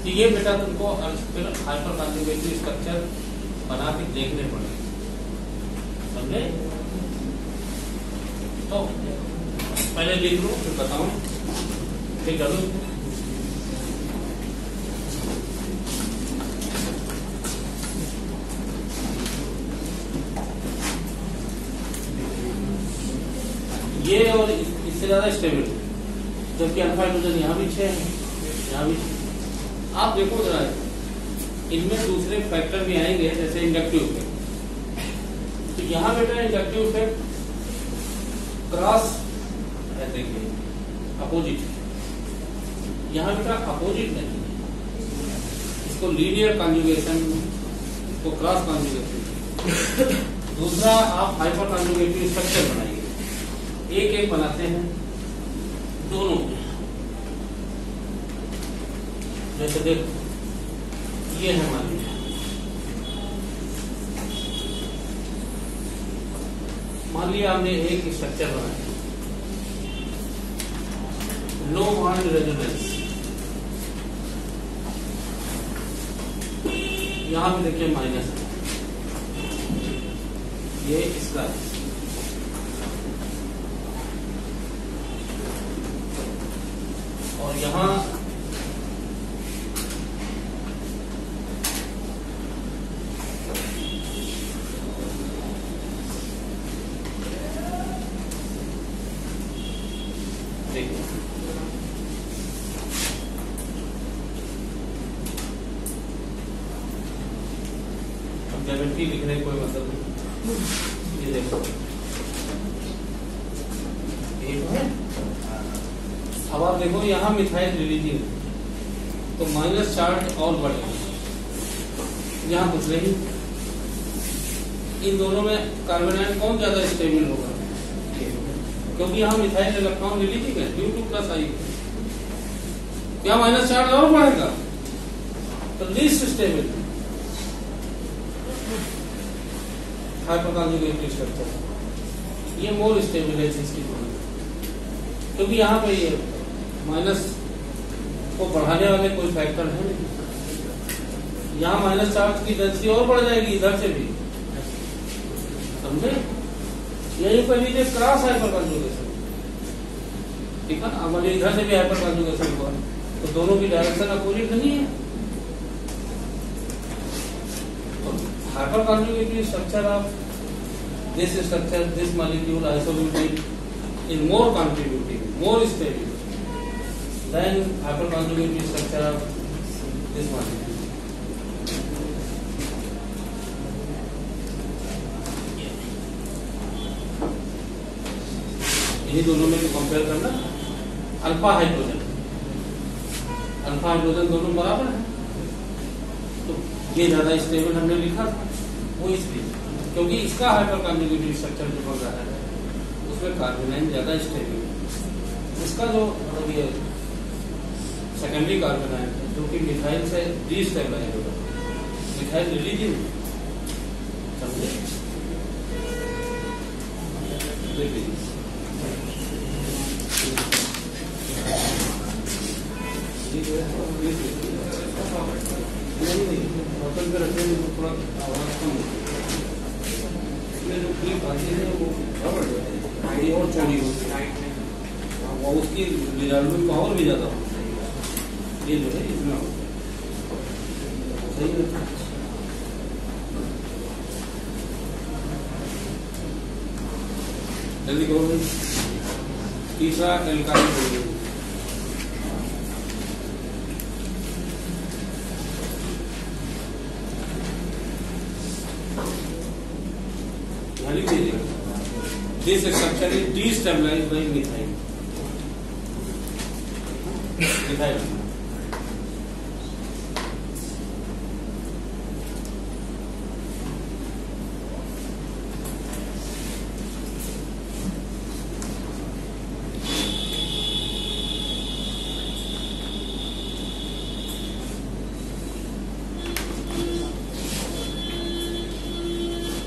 तो ये बेटा तुमको फिर हाइपर कॉन्जुगेटिव स्ट्रक्चर बना के देखने पड़ेंगे, समझे? तो पहले लिख लो फिर बताऊं, फिर करूं। ये और इससे ज्यादा स्टेबल, जबकि अल्फा हाइड्रोजन यहाँ भी 6 है, यहाँ भी 6। आप देखो जरा, इनमें दूसरे फैक्टर भी आएंगे जैसे इंडक्टिव इफेक्ट। तो यहाँ बेटा इंडक्टिव इफेक्ट क्रॉस है, देखिए अपोजिट, यहाँ बेटा अपोजिट नहीं है, इसको लीनियर कॉन्जुगेशन, इसको क्रॉस कॉन्जुगेशन। दूसरा आप हाइपर कॉन्जुगेटिव स्ट्रक्चर बनाइए, एक एक बनाते हैं दोनों। जैसे देखो ये है मान लिया, हमने एक स्ट्रक्चर बनाया, लो बॉन्ड रेजोनेंस। यहां पे देखिए माइनस है, ये इसका और यहां देखिए अब ज्योमेट्री लिखने कोई मतलब नहीं। ये देखो एक है, अब आप देखो यहाँ मिथाइल रिलीजियन, तो माइनस चार्ज और बढ़ेगा, यहाँ कुछ नहीं। इन दोनों में कार्बन आयन कौन ज्यादा स्टेबल होगा? क्योंकि यहाँ मिथाइल इलेक्ट्रॉन रिलीजिंग है, ड्यू टू प्लस आई, क्या माइनस चार्ज और बढ़ेगा, तो least stable hyper conjugative structure, ये मोर स्टेबल है इसकी, क्योंकि यहाँ पे ये माइनस को बढ़ाने वाले कोई फैक्टर है नहीं। यहाँ माइनस चार्ज की डेंसिटी और बढ़ जाएगी इधर से भी, समझे? यही पर लीजिए क्रॉस हाइपर कॉन्जुगेशन, ठीक है ना? अब इधर से भी हाइपर कॉन्जुगेशन हुआ तो दोनों की डायरेक्शन अपोजिट नहीं है। तो hyper conjugative structure of this structure, this molecule isobutene in more contributing, more stable than hyperconjugated structure of this molecule. इन्हीं दोनों में कंपेयर करना, अल्फा हाइड्रोजन दोनों बराबर है, तो ये ज्यादा स्टेबल हमने लिखा था, वो इसलिए क्योंकि इसका हाइपर कॉन्जुगेटिव स्ट्रक्चर जो बन रहा है उसमें कार्बोनाइन ज्यादा स्टेबल है। इसका जो मतलब ये सेकेंडरी कार्बोनाइन है जो कि मिथाइल से डिस्टेबलाइज होगा, मिथाइल रिलीजियन, समझे? होटल पे रखने में थोड़ा आवाज कम होती है, इसमें जो क्लिप आती है वो और चौड़ी होती है और उसकी रिजॉल्विंग पावर भी ज्यादा होती है। ये जो है इतना सही है। जल्दी करो भाई। तीसरा alkyl chlorine, this structure is destabilized by methyl.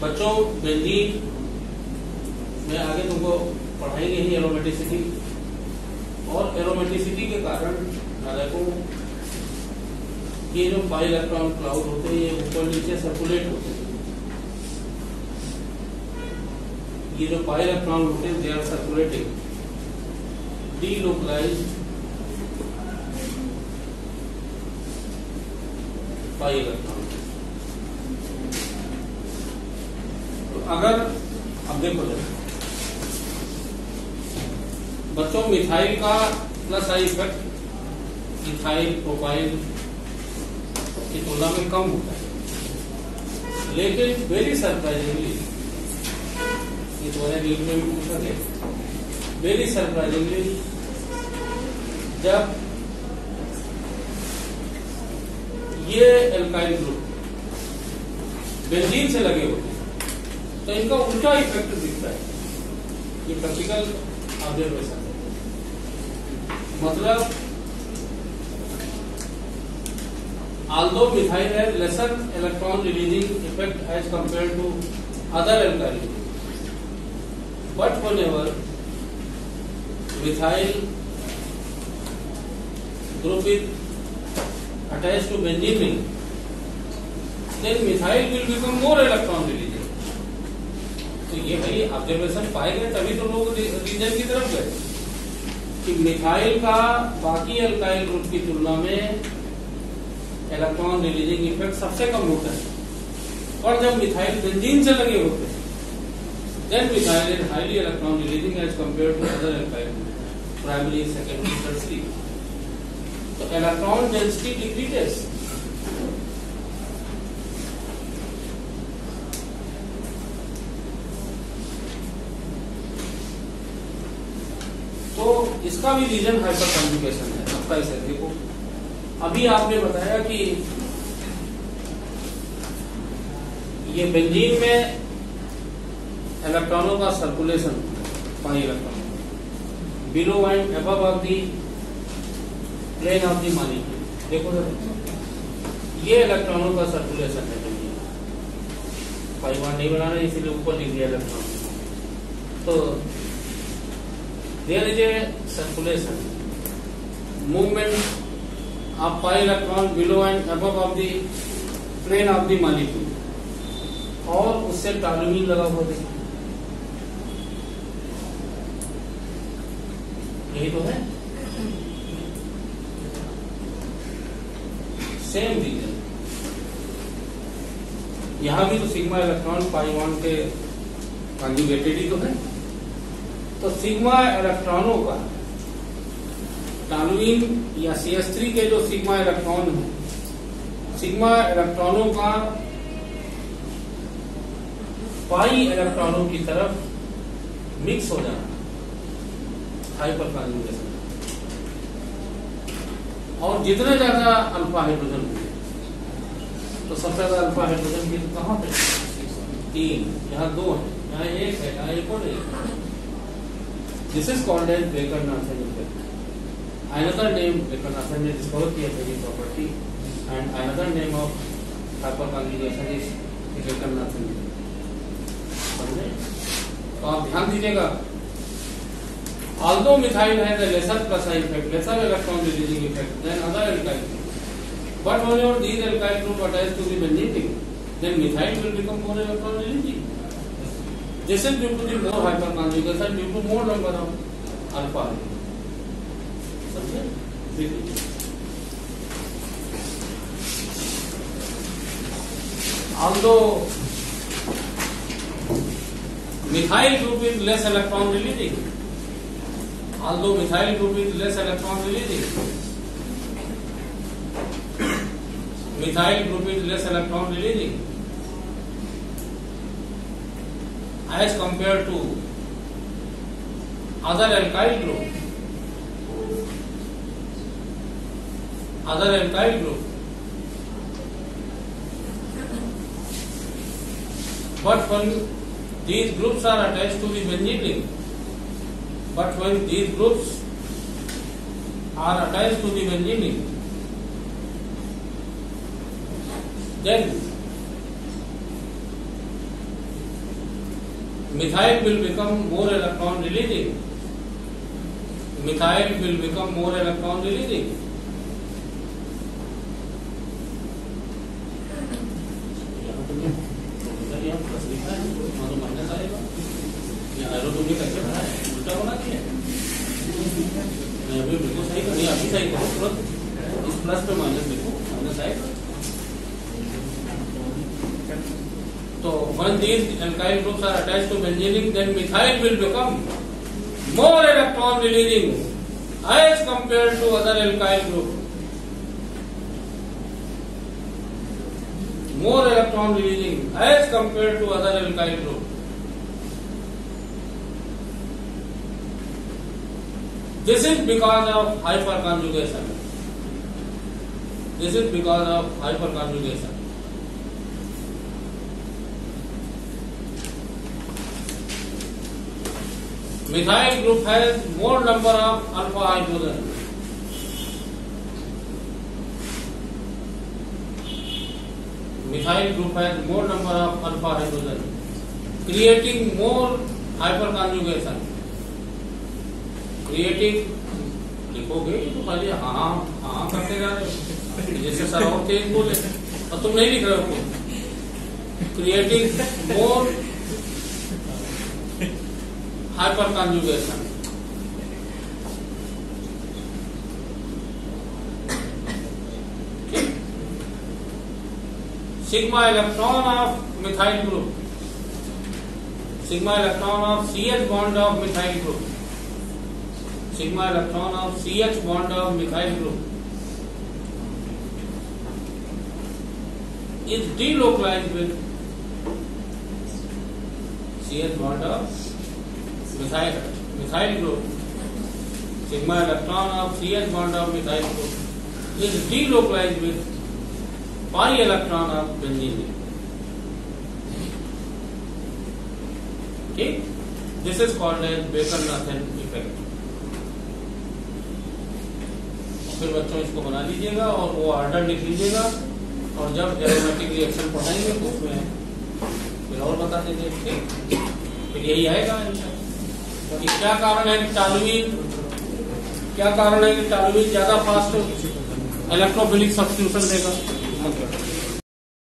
बच्चों बेंजीन में आगे तुमको पढ़ाएंगे ही एरोमेटिसिटी, और एरोमेटिसिटी के कारण देखो ये जो पाई इलेक्ट्रॉन क्लाउड होते हैं ये ऊपर नीचे सर्कुलेट होते हैं। ये जो पाई इलेक्ट्रॉन होते हैं they are circulating delocalized pi electron. तो अगर अब देखो बच्चों मिथाइल का plus I effect methyl propyl की तुलना में कम होता है, लेकिन वेरी सरप्राइजिंगली ये तुम्हारे रीड में भी पूछा गया, वेरी सरप्राइजिंगली जब ये एल्काइल ग्रुप बेंजीन से लगे होते हैं तो इनका उल्टा इफेक्ट दिखता है। ये प्रैक्टिकल ऑब्जर्वेशन है, मतलब although methyl has lesser electron releasing effect as compared to other alkyl, but whenever methyl group is attached to benzene ring, then methyl will become more electron releasing. तो ये भाई ऑब्जर्वेशन पाए गए तभी तो लोग रीजन की तरफ गए कि मिथाइल का बाकी अल्काइल ग्रुप की तुलना में इलेक्ट्रॉन रिलीजिंग इफेक्ट सबसे कम होता है, और जब मिथाइल बेंजीन से लगे होते हैं then methyl is highly electron releasing as compare to other alkyl primary secondary tertiary. तो इलेक्ट्रॉन डेंसिटी डिक्रीजेस। तो इसका भी रीजन हाइपर कॉन्जुगेशन है। अब कैसे देखो, अभी आपने बताया कि ये बेंजीन में इलेक्ट्रॉनों का circulation pi electron below and above of the plane of the molecule. देखो ये इलेक्ट्रॉनों का सर्कुलेशन है बेंजीन, पाई वन नहीं बनाना इसीलिए ऊपर लिख दिया इलेक्ट्रॉन। तो there is a circulation movement of pi electron below and above of the plane of the molecule, और उससे टॉलुमीन लगा हुआ देखिए, यही तो है सेम रीजन। यहां भी तो सिग्मा इलेक्ट्रॉन पाई वन के कॉन्जुगेटेड ही तो है। तो सिग्मा इलेक्ट्रॉनों का टॉलुइन या CH3 के जो सिग्मा इलेक्ट्रॉन है, सिग्मा इलेक्ट्रॉनों का पाई इलेक्ट्रॉनों की तरफ मिक्स हो जाना हाइपर कॉन्जुगेशन, और जितने ज्यादा अल्फा हाइड्रोजन होंगे तो सबसे ज्यादा अल्फा हाइड्रोजन की कहाँ पे 3, यहाँ 2 है, यहाँ 1 है, यहाँ 1 और 1। This is called as Baker Nathan effect. Another name Baker Nathan ने डिस्कवर किया था ये property, and another name of hyper conjugation is Baker Nathan effect. समझे? तो आप ध्यान दीजिएगा, although methyl has a lesser plus effect, lesser electron releasing effect than other alkyl groups, but whenever these alkyl group attach to the benzene ring, then methyl will become more electron releasing. This is due to the more hyperconjugation due to more number of alpha. समझे? देखिए, although methyl group is less electron releasing, although methyl group is less electron releasing, methyl group is less electron releasing as compared to other alkyl group, but when these groups are attached to the benzene ring, but when these groups are attached to the benzene ring, then methyl will become more electron releasing. Methyl will become more electron releasing. कैसे भरा है? उल्टा होना चाहिए। अभी बिल्कुल सही कर, अभी सही करो, तुरंत इस प्लस पे माइनस लिखो, माइनस आएगा। तो when these alkyl groups are attached to benzene ring, then methyl will become more electron releasing as compared to other alkyl group. More electron releasing as compared to other alkyl group. This is because of hyperconjugation. This is because of hyperconjugation. Methyl group has more number of alpha hydrogen. Methyl group has more number of alpha hydrogen, creating more hyperconjugation. Creating, लिखोगे तो खाली हाँ हाँ करते जा रहे हो, जैसे सर और तेज बोले और तुम नहीं लिख रहे हो। Creating more hyperconjugation. Sigma electron of methyl group, sigma electron of CH bond of methyl group, sigma electron of CH bond of methyl group is delocalized with CH bond of methyl group. Sigma electron of CH bond of methyl group is delocalized with pi electron of benzene. Okay, this is called as Baker-Nathan effect. फिर बच्चों इसको बना लीजिएगा और वो ऑर्डर लिख लीजिएगा, और जब एरोमेटिक रिएक्शन पढ़ाएंगे तो उसमें फिर और बता देंगे। ठीक, फिर यही आएगा कि क्या कारण है कि टॉलुइन ज्यादा फास्ट इलेक्ट्रोफिलिक सब्स्टिट्यूशन देगा।